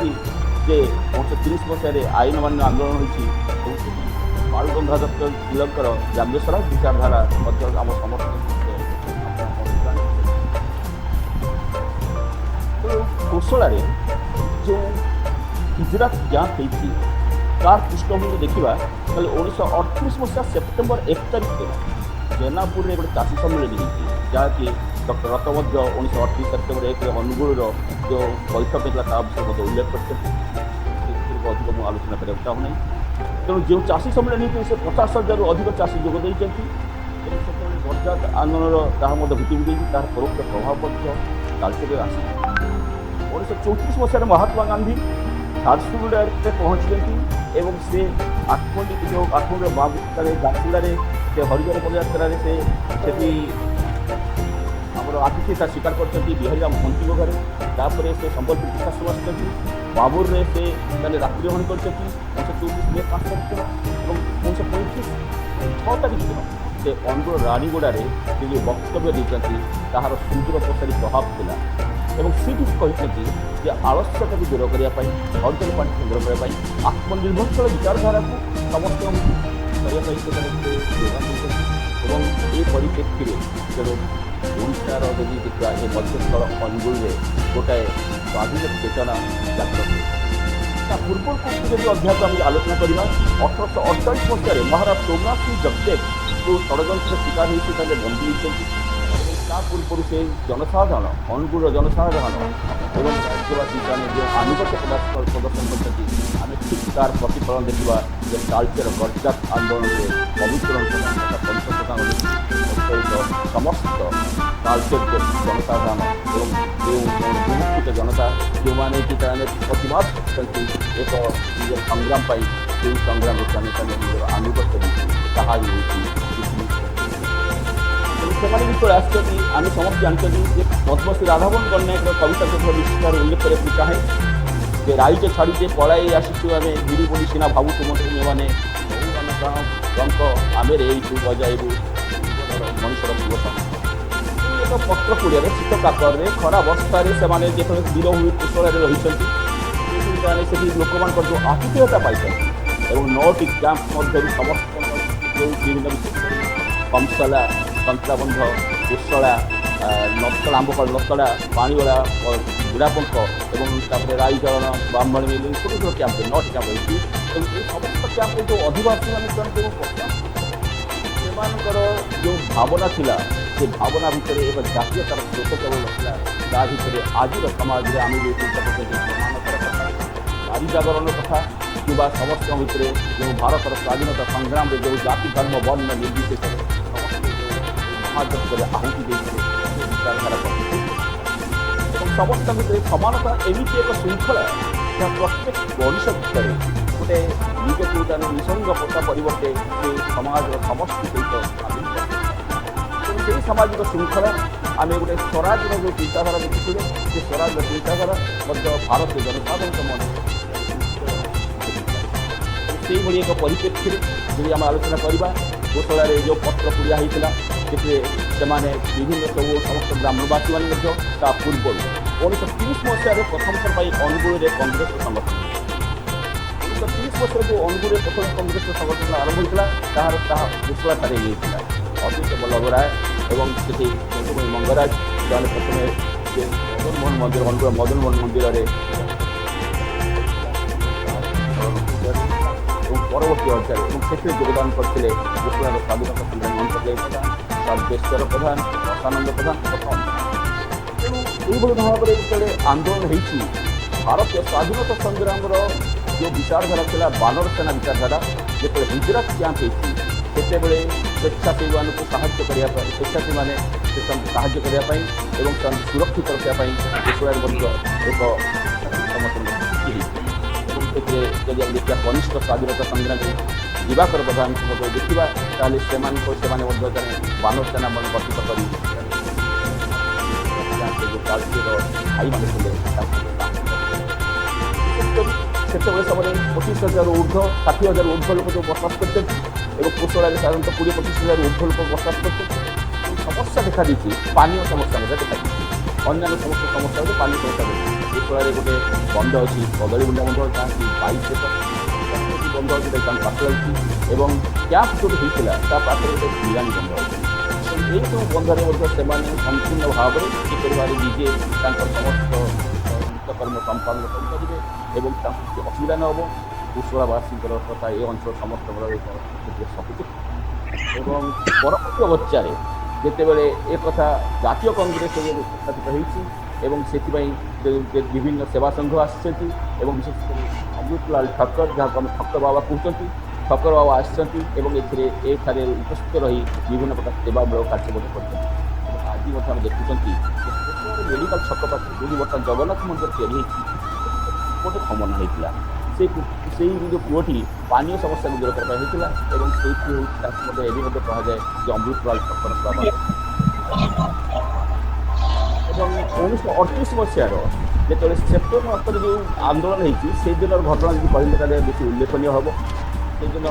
जे 1930 मसीह आईन मान्य आंदोलन होती बाल गंगाधर तिलकर जाम्य स्वराज विचारधारा आम समस्त कोशल जो गुजरात कैंप होती तार पृष्ठभूमि देखा 1938 मसीहा सेप्टेम्बर 1 तारिख दिन जेनापुर में गोटे चाषी सम्मेलन होती जहाँकि डॉक्टर रथ 1938 सेप्टेम्बर 1 अनुगुल जो बैठक होता विषय उल्लेख करते अधिक मुझे आलोचना करने चाहूना तेणु जो चाषी सम्मेलन होती से 50,000 अधिक चाषी जोग देते गड़जात आंदोलन भित्तिभूमि तार परोक्ष प्रभाव तालचेर आसी 1934 मसीह महात्मा गांधी झारसुगुड़ा पहुँचते एवं से आठमंडी जो आठमंडी बाबू झारसुगुड़ा से हरिजन पदयात्रा से आम आतिथ्यता स्वीकार कर बिहारी राम मंत्री घर तापर से संबलपुर विकास आसुच्च ବାବୁରରେ ସେ ମାନେ ରାତ୍ରି ଗ୍ରହଣ କରିଛନ୍ତି 1924 ମେ 5 ତାରିଖ ଦିନ ଏବଂ 1935 6 ତାରିଖ ଦିନ ସେ ଅନୁଗୁଳ ରାଣୀଗୁଡ଼ାରେ ସେ ଯେଉଁ ବକ୍ତବ୍ୟ ଦେଇଛନ୍ତି ତାହାର ସୁଦୂର ପ୍ରସାରୀ ପ୍ରଭାବ ଥିଲା ଏବଂ ସେ କିଛି କହିଛନ୍ତି ଯେ ଆଳସ୍ୟତାକୁ ଦୂର କରିବା ପାଇଁ ଅର୍ଜନ ପାଣ୍ଠି ସଂଗ୍ରହ କରିବା ପାଇଁ ଆତ୍ମନିର୍ଭରଶୀଳ ବିଚାରଧାରାକୁ ସମସ୍ତଙ୍କୁ କରିବା ପାଇଁ ସେମାନେ ଯୋଗାନ ଦେଇଛନ୍ତି ଏବଂ ଏ ପରିପ୍ରେକ୍ଷୀରେ ତେଣୁ ଓଡ଼ିଶାର ଯଦି ଦେଖିବା ଏ ମଧ୍ୟସ୍ଥଳ ଅନୁଗୁଳରେ ଗୋଟାଏ ସ୍ୱାଧୀନ ଚେତନା ଜାଗ୍ରତ ତା ପୂର୍ବରୁ ଯଦି ଅଧ୍ୟାୟକୁ ଆମେ ଆଲୋଚନା କରିବା 1848 ମସିହାରେ ମହାରାଜ ସୋମନାଥ ସିଂ ଜଗଦେବ ଯେଉଁ ଷଡ଼ଯନ୍ତ୍ରର ଶିକାର ହୋଇଛି ତାଙ୍କେ ବନ୍ଦୀ ହୋଇଛନ୍ତି ତା ପୂର୍ବରୁ ସେ ଜନସାଧାରଣ ଅନୁଗୁଳର ଜନସାଧାରଣ ଏବଂ ରାଜ୍ୟବାସୀ ସେମାନେ ଯେଉଁ ଆନୁଗତ୍ୟ ପ୍ରଦର୍ଶନ କରିଛନ୍ତି ଆମେ ଠିକ୍ ତାର ପ୍ରତିଫଳନ ଦେଖିବା ଯେ ତାଳଚେର ଗର୍ଜାତ ଆନ୍ଦୋଳନରେ ପବିତ୍ରଣ ପ୍ରଦାନ ତଥା ପଞ୍ଚପ୍ରଧାନ ସହିତ ସମସ୍ତ ତାଳଚେର ଜନସାଧାରଣ ଏବଂ ଯେଉଁ ବିମୁକ୍ତ ଜନତା ଯେଉଁମାନେ କି ସେମାନେ ପ୍ରତିବାଦ କରିଛନ୍ତି ଏକ ନିଜ ସଂଗ୍ରାମ ପାଇଁ ସେହି ସଂଗ୍ରାମରେ ସେମାନେ ନିଜର ଆନୁଗତ୍ୟ ଦେଇଛନ୍ତି ତାହା ହିଁ ହେଉଛି ସେମାନେ ଯେତେବେଳେ ଆସିଛନ୍ତି ଆମେ ସମସ୍ତେ ଜାଣିଛନ୍ତି ଯେ ପଦ୍ମଶ୍ରୀ ରାଧାମୋହନ ପଟ୍ଟନାୟକର କବିତା କଥା ବିଶେଷଭାବେ ଉଲ୍ଲେଖ କରିବାକୁ ଚାହେଁ ଯେ ରାଇଜ ଛାଡ଼ିଛେ ପଳାଇ ଆସିଛୁ ଆମେ ଗିରି ବୋଲି ସିନା ଭାବୁଛୁ ତୁମେମାନେ ଟଙ୍କ ଆମେରେ ଏଇଠୁ ବଜାଇବୁ ମଣିଷର ପୁଅ ଏକ ପତ୍ର କୁଡ଼ିଆରେ ଶୀତ କାକରରେ ଖରା ବର୍ଷାରେ ସେମାନେ ଯେତେବେଳେ ବୀର ହୋଇ କୁଶଳରେ ରହିଛନ୍ତି ସେମାନେ ସେଠି ଲୋକମାନଙ୍କର ଯେଉଁ ଆତିଥ୍ୟତା ପାଇଛନ୍ତି ଏବଂ 9ଟି କ୍ୟାମ୍ପ ମଧ୍ୟରୁ ସମସ୍ତଙ୍କ ଯେଉଁ ବିଭିନ୍ନ କଂସଲା ସନ୍ତ୍ରାବନ୍ଧ କୁଶଳା ନତଳା ଆମ୍ବପାଳ ନତଳା ପାଣିଗୋଳା ବୁଢ଼ାପଙ୍କ ଏବଂ ତାପରେ ରାଇଜରଣ ବ୍ରାହ୍ମଣୀ ମିଲି ଛୋଟ ଛୋଟ କ୍ୟାମ୍ପ 9ଟି କ୍ୟାମ୍ପ ରହିଛି ଏବଂ ଏ ସମସ୍ତ କ୍ୟାମ୍ପରେ ଯେଉଁ ଅଧିବାସୀମାନେ ସେମାନେ ସେମାନଙ୍କର ଯେଉଁ ଭାବନା ଥିଲା ସେ ଭାବନା ଭିତରେ ଏକ ଜାତୀୟତାର ସ୍ରୋତ କେବଳ ନଥିଲା ତା ଭିତରେ ଆଜିର ସମାଜରେ ଆମେ ଯେଉଁ ଚିନ୍ତା କରୁଛେ ସମାନତାର କଥା ନାରୀ ଜାଗରଣର କଥା କିମ୍ବା ସମସ୍ତଙ୍କ ଭିତରେ ଯେଉଁ ଭାରତର ସ୍ୱାଧୀନତା ସଂଗ୍ରାମରେ ଯେଉଁ ଜାତି ଧର୍ମ ବର୍ଣ୍ଣ ନିର୍ବିଶେଷରେ ମହାଯଜ୍ଞରେ ଆହୁତି ଦେଇଥିଲେ ସେ ବିଚାରଧାରା କରିଥିଲେ ଏବଂ ସମସ୍ତଙ୍କ ଭିତରେ ସମାନତା ଏମିତି ଏକ ଶୃଙ୍ଖଳା ଯାହା ପ୍ରତ୍ୟେକ ମଣିଷ ଭିତରେ ଗୋଟେ ନିଜକୁ ତାର ନିସଙ୍ଗତା ପରିବର୍ତ୍ତେ ସେ ସମାଜର ସମସ୍ତ ସହିତ ସାମିଲ କରିଥିଲେ ତେଣୁ ସେହି ସାମାଜିକ ଶୃଙ୍ଖଳା ଆମେ ଗୋଟେ ସ୍ୱରାଜର ଯେଉଁ ଚିନ୍ତାଧାରା ଦେଖିଥିଲେ ସେ ସ୍ୱରାଜର ଚିନ୍ତାଧାରା ମଧ୍ୟ ଭାରତୀୟ ଜନସାଧାରଣଙ୍କ ମନରେ ସେଇଭଳି ଏକ ପରିପ୍ରେକ୍ଷୀରେ ଯଦି ଆମେ ଆଲୋଚନା କରିବା କୋଶଳାରେ ଯେଉଁ ପତ୍ର ପୁଡ଼ିଆ ହେଇଥିଲା ସେଥିରେ ସେମାନେ ବିଭିନ୍ନ ସବୁ ସମସ୍ତ ଗ୍ରାମବାସୀମାନେ ମଧ୍ୟ ତା ପୂର୍ବରୁ 1930 ମସିହାରେ ପ୍ରଥମ ଥର ପାଇଁ ଅନୁଗୁଳରେ କଂଗ୍ରେସର ସଂଗଠନ 1930 ମସିହାରେ ଯେଉଁ ଅନୁଗୁଳରେ ପ୍ରଥମ କଂଗ୍ରେସର ସଂଗଠନ ଆରମ୍ଭ ହୋଇଥିଲା ତାହା କୋଶଳାଠାରେ ହେଇଥିଲା ଅଜିତ ବଲ୍ଲଭ ରାୟ ଏବଂ ସେଠି କେନ୍ଦୁମଣି ମଙ୍ଗରାଜ ସେମାନେ ପ୍ରଥମେ ମଦନମୋହନ ମନ୍ଦିର ଅନୁଗୁଳ ମଦନମୋହନ ମନ୍ଦିରରେ ଏବଂ ପରବର୍ତ୍ତୀ ଅଧ୍ୟାୟରେ ଏବଂ ସେଥିରେ ଯୋଗଦାନ କରିଥିଲେ କୋଶଳାର ସ୍ୱାଧୀନତା ସଂଗ୍ରାମୀ ଅନ୍ତର୍ଜୟ ପ୍ରଧାନ ସର୍ବେଶ୍ୱର ପ୍ରଧାନ ରସାନନ୍ଦ ପ୍ରଧାନ ପ୍ରଥମ ତେଣୁ ଏଇଭଳି ଭାବରେ ଯେତେବେଳେ ଆନ୍ଦୋଳନ ହେଇଛି ଭାରତୀୟ ସ୍ୱାଧୀନତା ସଂଗ୍ରାମର ଯେଉଁ ବିଚାରଧାରା ଥିଲା ବାନର ସେନା ବିଚାରଧାରା ଯେତେବେଳେ ଗୁଜରାଟ କ୍ୟାମ୍ପ ହେଇଛି ସେତେବେଳେ ସ୍ୱେଚ୍ଛାସେବୀମାନଙ୍କୁ ସାହାଯ୍ୟ କରିବା ପାଇଁ ସ୍ୱେଚ୍ଛାସେବୀମାନେ ସାହାଯ୍ୟ କରିବା ପାଇଁ ଏବଂ ସେମାନଙ୍କୁ ସୁରକ୍ଷିତ ରଖିବା ପାଇଁ କୋଶଳାରେ ମଧ୍ୟ ଏକ ସମର୍ଥନ ସୃଷ୍ଟି ହେଇଛି ଏବଂ ସେଥିରେ ଯଦି ଆମେ ଦେଖିବା କନିଷ୍ଠ ସ୍ୱାଧୀନତା ସଂଗ୍ରାମୀ ଦିବାକର ପ୍ରଧାନଙ୍କୁ ମଧ୍ୟ ଦେଖିବା ତାହେଲେ ସେମାନେ ମଧ୍ୟ ଜଣେ ବାନର ସେନା ଗଠିତ କରି ଯେଉଁ ତାଳଚେର ଭାଇମାନେ ଥିଲେ ସେତେବେଳେ ସମୟରେ 25,000 ଊର୍ଦ୍ଧ୍ୱ 60,000 ଊର୍ଦ୍ଧ୍ୱ ଲୋକ ଯେଉଁ ବସବାସ କରିଛନ୍ତି ଏବଂ କୋଶଳାରେ ସାଧାରଣତଃ 20-25,000 ଊର୍ଦ୍ଧ୍ୱ ଲୋକ ବସବାସ କରିଛନ୍ତି ସମସ୍ୟା ଦେଖାଦେଇଛି ପାନୀୟ ସମସ୍ୟା ମଧ୍ୟ ଦେଖାଦେଇଛି ଅନ୍ୟାନ୍ୟ ସମସ୍ତ ସମସ୍ୟା ହେଉଛି ପାନୀୟ ସମସ୍ୟା ଦେଖାଦେଇଛି କୋଶଳାରେ ଗୋଟେ ବନ୍ଧ ଅଛି କଦଳୀବୁଣ୍ଡା ବନ୍ଧ ଯାହାକି 22 ବନ୍ଧ ଅଛି ତାଙ୍କ ପାଖରେ ଅଛି ଏବଂ କ୍ୟାମ୍ପ ଯେଉଁଠି ହେଇଥିଲା ତା ପାଖରେ ଗୋଟେ ବିରାଣୀ ବନ୍ଧ ଅଛି ଏହିସବୁ ବନ୍ଧରେ ମଧ୍ୟ ସେମାନେ ସମ୍ପୂର୍ଣ୍ଣ ଭାବରେ କିପରି ଭାବରେ ନିଜେ ତାଙ୍କର ସମସ୍ତ ନିତ୍ୟକର୍ମ ସମ୍ପାଦନ କରିପାରିବେ ଏବଂ ତାଙ୍କୁ କିଛି ଅସୁବିଧା ନ ହେବ କୋଶଳାବାସୀଙ୍କର ତଥା ଏ ଅଞ୍ଚଳ ସମସ୍ତଙ୍କର ସଚେତନ ଏବଂ ପରବର୍ତ୍ତୀ ଅବସ୍ଥାରେ ଯେତେବେଳେ ଏ କଥା ଜାତୀୟ କଂଗ୍ରେସରେ ଉପସ୍ଥାପିତ ହୋଇଛି ଏବଂ ସେଥିପାଇଁ ବିଭିନ୍ନ ସେବା ସଂଘ ଆସିଛନ୍ତି ଏବଂ ବିଶେଷ କରି ଅମୃତଲାଲ ଠକ୍କର ଯାହାକୁ ଆମେ ଠକ୍କର ବାବା କହୁଛନ୍ତି ଠକ୍କର ବାବା ଆସିଛନ୍ତି ଏବଂ ଏଠାରେ ଉପସ୍ଥିତ ରହି ବିଭିନ୍ନ ପ୍ରକାର ସେବାମୂଳକ କାର୍ଯ୍ୟ ମଧ୍ୟ କରିଛନ୍ତି ଏବଂ ଆଜି ମଧ୍ୟ ଆମେ ଦେଖୁଛନ୍ତି ମେଡ଼ିକାଲ ଛକ ପାଖରେ ଯେଉଁଠି ବର୍ତ୍ତମାନ ଜଗନ୍ନାଥ ମନ୍ଦିର ତିଆରି ହେଇଛି ଗୋଟେ ଖମନା ହେଇଥିଲା ସେଇ ଯେଉଁ ପୁଅଟି ପାନୀୟ ସମସ୍ୟାକୁ ଦୂର କରିବା ପାଇଁ ହେଇଥିଲା ଏବଂ ସେଇଠି ତାକୁ ମଧ୍ୟ ଏବେ ମଧ୍ୟ କୁହାଯାଏ ଯେ ଅମୃତଲାଲ ଠକ୍କର ବାବା ଏବଂ 1938 ମସିହାର ଯେତେବେଳେ ସେପ୍ଟେମ୍ବର ମାସରେ ଯେଉଁ ଆନ୍ଦୋଳନ ହେଇଛି ସେଇଦିନର ଘଟଣା ଯଦି କହିଲେ ତାହେଲେ ବେଶୀ ଉଲ୍ଲେଖନୀୟ ହେବ। ସେଦିନ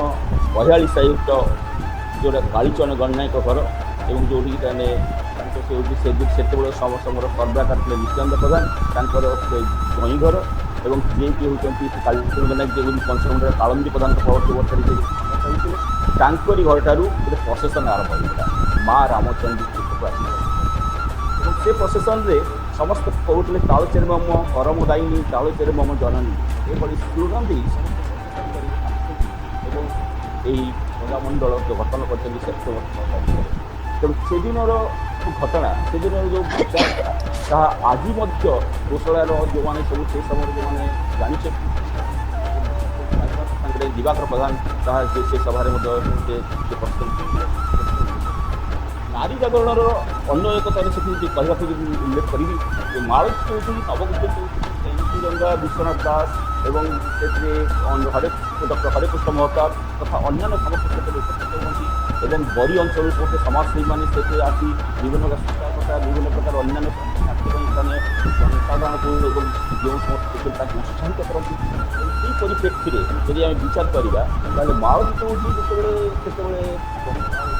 ବହ୍ୟାଳି ସାହିର ଯେଉଁଟା କାଳିଚରଣ ଗଣନାୟକ ଘର ଏବଂ ଯେଉଁଠିକି ତାହେଲେ ସେତେବେଳେ ସମସ୍ତଙ୍କର ସର୍ବା କାଟିଲେ ନିତ୍ୟାନନ୍ଦ ପ୍ରଧାନ, ତାଙ୍କର ସେ ଜଇଁ ଘର ଏବଂ ଯିଏକି ହେଉଛନ୍ତି କାଳିଚରଣ ଗଣନାୟକ ଯିଏ ପଞ୍ଚମୁଣ୍ଡରେ କାଳନ୍ଦୀ ପ୍ରଧାନଙ୍କ ପରବର୍ତ୍ତୀ ବର୍ଷରେ ଯେ ହେଇଥିଲେ, ତାଙ୍କରି ଘରଠାରୁ ଗୋଟେ ପ୍ରସେସନ୍ ଆରମ୍ଭ ହୋଇଥିଲା ମା ରାମଚଣ୍ଡୀ ପୀଠକୁ ଆସିଥିଲେ। ଏବଂ ସେ ପ୍ରସେସନ୍ରେ ସମସ୍ତେ କହୁଥିଲେ ତାଳଚେର ମମ କରମ ଦାୟିନୀ, ତାଳଚେର ମମ ଜନନୀ, ଏଭଳି ସ୍ଲୋଗାନ ଦେଇ ଏବଂ ଏହି ପ୍ରଜାମଣ୍ଡଳ ଯେଉଁ ଗଠନ କରିଛନ୍ତି ସେପ୍ଟେମ୍ବର। ତେଣୁ ସେଦିନର ଘଟଣା, ସେଦିନର ଯେଉଁ ବିଚାର ତାହା ଆଜି ମଧ୍ୟ କୋଶଳାର ଯେଉଁମାନେ ସବୁ ସେ ସମୟରେ ଯେଉଁମାନେ ଜାଣିଛନ୍ତି, ସାଙ୍ଗରେ ଦିବାକର ପ୍ରଧାନ ତାହା ସେ ସଭାରେ ମଧ୍ୟ ସେ ପ୍ରଶ୍ନ ନାରୀ ଜାଗରଣର ଅନ୍ୟ ଏକ ତାର ସେଠି କହିବାକୁ ଯଦି ଉଲ୍ଲେଖ କରିବି, ମାଳତୀ ଚୌଧୁରୀ, ନବକୃଷ୍ଣ ଚୌଧୁରୀ, ରଙ୍ଗା, ବିଶ୍ୱନାଥ ଦାସ ଏବଂ ସେଥିରେ ଡକ୍ଟର ହରେକୃଷ୍ଣ ମହତାବ ତଥା ଅନ୍ୟାନ୍ୟ ସମସ୍ତ କ୍ଷେତ୍ରରେ ଉପସ୍ଥିତ ହୁଅନ୍ତି ଏବଂ ବରୀ ଅଞ୍ଚଳରୁ ସମସ୍ତ ସମାଜସେବୀମାନେ ସେଥିରେ ଆସି ବିଭିନ୍ନ ପ୍ରକାର କଥା, ବିଭିନ୍ନ ପ୍ରକାର ଅନ୍ୟାନ୍ୟ କାର୍ଯ୍ୟ ପାଇଁ ସେମାନେ ଜନସାଧାରଣକୁ ଏବଂ ଯେଉଁ ସମସ୍ତ କ୍ଷେତ୍ରରେ ତାଙ୍କୁ ଉତ୍ସାହିତ କରନ୍ତି। ଏହି ପରିପ୍ରେକ୍ଷୀରେ ଯଦି ଆମେ ବିଚାର କରିବା ତାହେଲେ ମାଳତୀ ଚୌଧୁରୀ ସେତେବେଳେ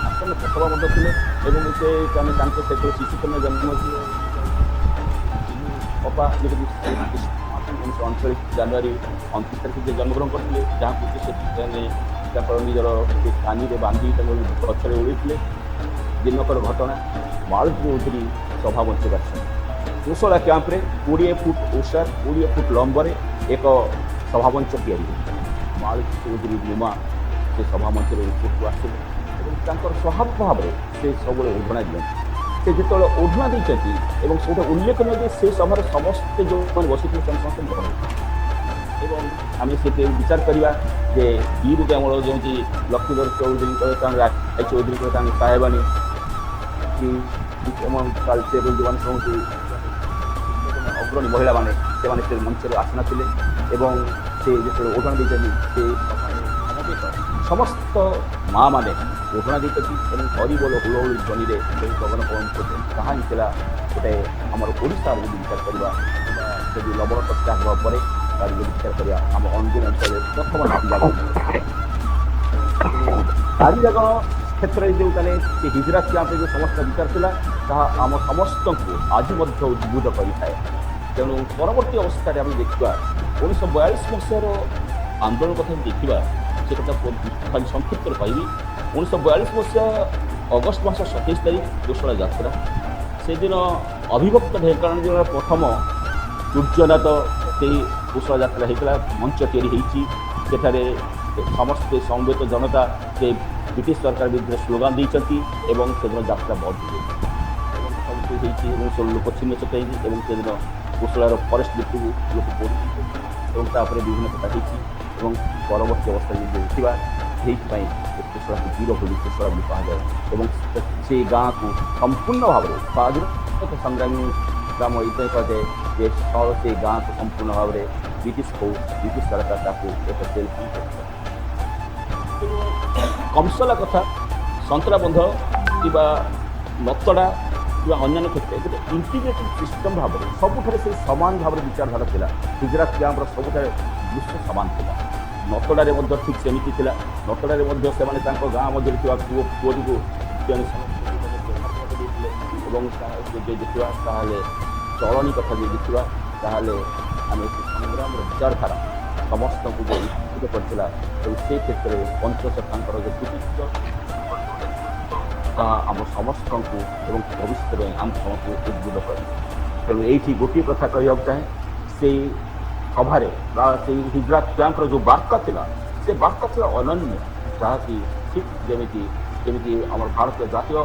ଆସନ୍ନ ପ୍ରସବା ମଧ୍ୟ ଥିଲେ ଏବଂ ସେ ତାଙ୍କ ସେତେବେଳେ ଶିଶୁକନ୍ୟା ଜନ୍ମ ଅପା ଯେମିତି 1939 ଜାନୁଆରୀ 29 ତାରିଖରେ ଜନ୍ମଗ୍ରହଣ କରିଥିଲେ, ଯାହାକୁ ସେମାନେ ତାଙ୍କର ନିଜର କାନିରେ ବାନ୍ଧି ତାଙ୍କ ଗଛରେ ଉଡ଼େଇଥିଲେ। ଦିନକର ଘଟଣା, ମାଳତୀ ଚୌଧୁରୀ ସଭା ମଞ୍ଚ କରିଛନ୍ତି। କୋଶଳା କ୍ୟାମ୍ପରେ 20 ଫୁଟ ଓସାର 20 ଫୁଟ ଲମ୍ବରେ ଏକ ସଭାମଞ୍ଚ ତିଆରି ହୋଇଥିଲା। ମାଳତୀ ଚୌଧୁରୀ ଗୁମା ସେ ସଭାମଞ୍ଚରେ ଉପରକୁ ଆସିଲେ ଏବଂ ତାଙ୍କର ସ୍ୱଭାବ ଭାବରେ ସେ ସବୁବେଳେ ଓଢ଼ଣା ଦିଅନ୍ତି। ସେ ଯେତେବେଳେ ଓଢ଼ଣା ଦେଇଛନ୍ତି ଏବଂ ସେଇଟା ଉଲ୍ଲେଖନୀୟ ଯେ ସେ ସଭାରେ ସମସ୍ତେ ଯେଉଁମାନେ ବସିଥିଲେ ସେମାନେ ସମସ୍ତେ ଗ୍ରହଣ ଏବଂ ଆମେ ସେଥିରେ ବିଚାର କରିବା ଯେ ବୀରକୁ ଆମର ଯେମିତି ଲକ୍ଷ୍ମୀଧର ଚୌଧୁରୀଙ୍କର ତାଙ୍କ ରାୟ ଚୌଧୁରୀଙ୍କର ତାଙ୍କ ସାହେବାନୀ କି ତାଳଚେର ଯେଉଁମାନେ ସବୁ ଅଗ୍ରଣୀ ମହିଳାମାନେ ସେମାନେ ସେ ମଞ୍ଚରେ ଆସିନଥିଲେ ଏବଂ ସେ ଯେତେବେଳେ ଓଢ଼ଣା ଦେଇଛନ୍ତି ସେ ସମସ୍ତ ମାଆ ମାନେ ଓଢ଼ଣା ଦେଇଛନ୍ତି ଏବଂ ହରିବୋଲ ହୁଳହୁଳି ଧ୍ୱନିରେ ସେହି ପବନ ପବନ ତାହା ହିଁ ଥିଲା ଗୋଟେ ଆମର ଓଡ଼ିଶାର ଯଦି ବିଚାର କରିବା ଯଦି ଲବଣ ସତ୍ୟାଗ୍ରହ ପରେ ତାର ଯଦି ବିଚାର କରିବା ଆମ ଅନୁଗୁଳ ଅଞ୍ଚଳରେ ପ୍ରଥମ ନାରୀ ଜାଗରଣ କ୍ଷେତ୍ରରେ ଯେଉଁ ତାହେଲେ ସେ ହିଜରାତ କ୍ୟାମ୍ପରେ ଯେଉଁ ସମସ୍ତ ବିଚାର ଥିଲା ତାହା ଆମ ସମସ୍ତଙ୍କୁ ଆଜି ମଧ୍ୟ ଉଦ୍ବୁଦ୍ଧ କରିଥାଏ। ତେଣୁ ପରବର୍ତ୍ତୀ ଅବସ୍ଥାରେ ଆମେ ଦେଖିବା 1942 ମସିହାର ଆନ୍ଦୋଳନ କଥା ଦେଖିବା, ସେ କଥା ଖାଲି ସଂକ୍ଷିପ୍ତରେ କହିବି। 1942 ମସିହା ଅଗଷ୍ଟ ମାସ 27 ତାରିଖ କୋଶଳା ଯାତ୍ରା, ସେଦିନ ଅବିଭକ୍ତ ଢେଙ୍କାନାଳ ଜିଲ୍ଲାର ପ୍ରଥମ ସୂର୍ଯ୍ୟନାଥ ସେହି କୋଶଳା ଯାତ୍ରା ହେଇଥିଲା। ମଞ୍ଚ ତିଆରି ହେଇଛି, ସେଠାରେ ସମସ୍ତେ ସମବେତ ଜନତା ସେ ବ୍ରିଟିଶ ସରକାର ବିରୁଦ୍ଧରେ ସ୍ଲୋଗାନ ଦେଇଛନ୍ତି ଏବଂ ସେଦିନ ଯାତ୍ରା ବନ୍ଦ ହୋଇଯାଇଛି ଏବଂ ସବୁ ହେଇଛି ଏବଂ ସବୁ ଲୋକ ଛିନ୍ନ ଛତ୍ର ହେଇଛି ଏବଂ ସେଦିନ କୋଶଳାର ଫରେଷ୍ଟ ଭିତରକୁ ଲୋକ ପଡ଼ିଛନ୍ତି ଏବଂ ତାପରେ ବିଭିନ୍ନ କଥା ହେଇଛି ଏବଂ ପରବର୍ତ୍ତୀ ଅବସ୍ଥାରେ ଯଦି ଦେଖିବା ସେଇଥିପାଇଁ କୋଶଳାକୁ ବୀର ବୋଲି କୋଶଳା ବୋଲି କୁହାଯାଏ ଏବଂ ସେ ଗାଁକୁ ସମ୍ପୂର୍ଣ୍ଣ ଭାବରେ ସ୍ୱାଧୀନତା ସଂଗ୍ରାମୀ ଗ୍ରାମ ଏଇଥିପାଇଁ କୁହାଯାଏ ଯେ ସେ ଗାଁକୁ ସମ୍ପୂର୍ଣ୍ଣ ଭାବରେ ବ୍ରିଟିଶ ସରକାର ତାକୁ ଏକ ଜେଲ୍ କରିଥିଲେ। କଂସଲା କଥା, ସନ୍ତରାବନ୍ଧ କିମ୍ବା ନତଡ଼ା କିମ୍ବା ଅନ୍ୟାନ୍ୟ କ୍ଷେତ୍ରରେ ଗୋଟେ ଇଣ୍ଟିଗ୍ରେଟେଡ୍ ସିଷ୍ଟମ୍ ଭାବରେ ସବୁଠାରେ ସେ ସମାନ ଭାବରେ ବିଚାରଧାରା ଥିଲା। ଗୁଜରାଟ କ୍ୟାମ୍ପର ସବୁଠାରେ ଦୃଶ୍ୟ ସମାନ ଥିଲା। ନତଡ଼ାରେ ମଧ୍ୟ ଠିକ୍ ସେମିତି ଥିଲା। ନତଡ଼ାରେ ମଧ୍ୟ ସେମାନେ ତାଙ୍କ ଗାଁ ମଧ୍ୟରେ ଥିବା ପୁଅଟିକୁ ଦେଇଥିଲେ ଏବଂ ଯଦି ଦେଖିବା ତାହେଲେ ଚଳଣି କଥା ଯଦି ଦେଖିବା ତାହେଲେ ଆମେ ସେ ସଂଗ୍ରାମର ବିଚାରଧାରା ସମସ୍ତଙ୍କୁ ଯେଉଁ ଉତ୍ସାହିତ କରିଥିଲା ଏବଂ ସେ କ୍ଷେତ୍ରରେ ପଞ୍ଚଶଖାଙ୍କର ତାଙ୍କର ଯେଉଁ କୃତିତ୍ୱ ତାହା ଆମ ସମସ୍ତଙ୍କୁ ଏବଂ ଭବିଷ୍ୟତରେ ଆମ ସମସ୍ତଙ୍କୁ ଉଦ୍ବୁଦ୍ଧ କରେ। ତେଣୁ ଏଇଠି ଗୋଟିଏ କଥା କହିବାକୁ ଚାହେଁ, ସେଇ ସଭାରେ ବା ସେଇ ହିଜରାତ କ୍ୟାମ୍ପର ଯେଉଁ ବାର୍ତ୍ତା ଥିଲା ସେ ବାର୍ତ୍ତା ଥିଲା ଅନନ୍ୟ, ଯାହାକି ଠିକ୍ ଯେମିତି ଆମର ଭାରତୀୟ ଜାତୀୟ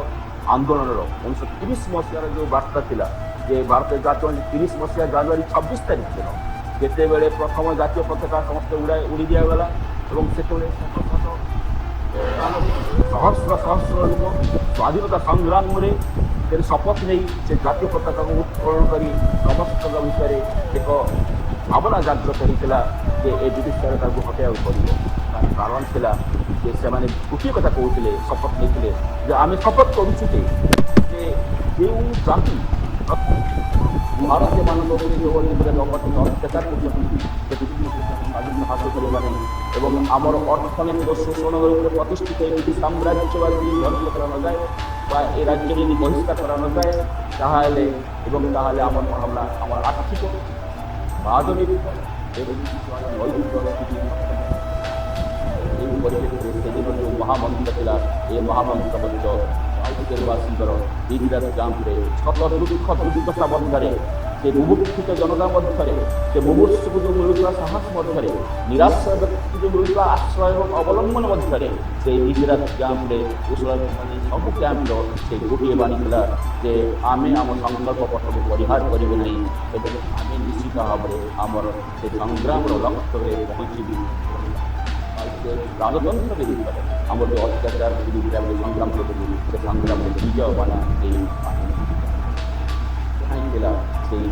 ଆନ୍ଦୋଳନର 1930 ମସିହାର ଯେଉଁ ବାର୍ତ୍ତା ଥିଲା ଯେ ଭାରତୀୟ ଜାତୀୟ 30 ମସିହା ଜାନୁଆରୀ 26 ତାରିଖ ଦିନ ଯେତେବେଳେ ପ୍ରଥମ ଜାତୀୟ ପତାକା ସମସ୍ତେ ଉଡ଼ି ଦିଆଗଲା ଏବଂ ସେତେବେଳେ ସହସ୍ର ଲୋକ ସ୍ୱାଧୀନତା ସଂଗ୍ରାମରେ ଶପଥ ନେଇ ସେ ଜାତୀୟ ପତାକାକୁ ଉତ୍ତୋଳନ କରି ସମସ୍ତଙ୍କ ଭିତରେ ଏକ ଭାବନା ଜାଗ୍ରତ ହୋଇଥିଲା ଯେ ଏ ବ୍ରିଟିଶ ସରକାରକୁ ହଟାଇବାକୁ ପଡ଼ିବ। ତାର କାରଣ ଥିଲା ଯେ ସେମାନେ ଗୋଟିଏ କଥା କହୁଥିଲେ, ଶପଥ ନେଇଥିଲେ ଯେ ଆମେ ଶପଥ କରୁଛୁ ଯେ ଯେଉଁ ଜାତି ଭାରତୀୟ ମାନଙ୍କ ଉପରେ ଯେଉଁଭଳି ଅକଥିତ ଅତ୍ୟାଚାର କରୁଛନ୍ତି ସ୍ୱାଧୀନତା ହାସଲ କରିବା ନାହିଁ ଏବଂ ଆମର ଅର୍ଥନୈତିକ ଶୋଷଣ ଉପରେ ପ୍ରତିଷ୍ଠିତ ଏମିତି ସାମ୍ରାଜ୍ୟବାଦୀ ଧ୍ୱଂସ କରାନଯାଏ ବା ଏ ରାଜ୍ୟରେ ଯଦି ବହିଷ୍କାର କରାନଯାଏ ତାହେଲେ ଆମର କ'ଣ ହେଲା ଆମର ଆର୍ଥିକ ରାଜନୈତିକ ଏବଂ ନୈତିକ ସ୍ଥିତି ଏହି ପରିପ୍ରେକ୍ଷୀରେ ସେଦିନ ଯେଉଁ ମହାମନ୍ତ୍ର ଥିଲା ଏ ମହାମନ୍ତ୍ର ମଧ୍ୟ ବାସୀଙ୍କର ଇନ୍ଦିରା କ୍ୟାମ୍ପରେ ଶତ ଦୁଃଖ ଦୁର୍ଦଶା ମଧ୍ୟରେ ସେ ମୁମୁକ୍ଷୁତ ଜନତା ମଧ୍ୟରେ ସେ ମୁମୂର୍ଷକୁ ଯେଉଁ ମିଳୁଥିବା ସାହସ ମଧ୍ୟରେ ନିରାଶ୍ରୟ ବ୍ୟକ୍ତିକୁ ଯେଉଁ ମିଳୁଥିବା ଆଶ୍ରୟ ଏବଂ ଅବଲମ୍ବନ ମଧ୍ୟରେ ସେ ଇନ୍ଦିରା କ୍ୟାମ୍ପରେ ସବୁ କ୍ୟାମ୍ପର ସେ ଗୋଟିଏ ବାଣୀ ଥିଲା ଯେ ଆମେ ଆମ ସଂକଳ୍ପ ପଥକୁ ପରିହାର କରିବୁ ନାହିଁ ଏବଂ ଆମେ ନିଶ୍ଚିତ ଭାବରେ ଆମର ସେ ସଂଗ୍ରାମର ଲକ୍ଷ୍ୟରେ ପହଞ୍ଚିବୁ। ରାଜତନ୍ତ୍ର ବିରୁଦ୍ଧରେ ଆମର ଯେଉଁ ଅତ୍ୟାଚାର ବିରୁଦ୍ଧରେ ଆମେ ସଂଗ୍ରାମ କରୁଛୁ ସେ ସଂଗ୍ରାମରେ ବିଜୟ ବାନା ସେଇ ଥିଲା ସେଇ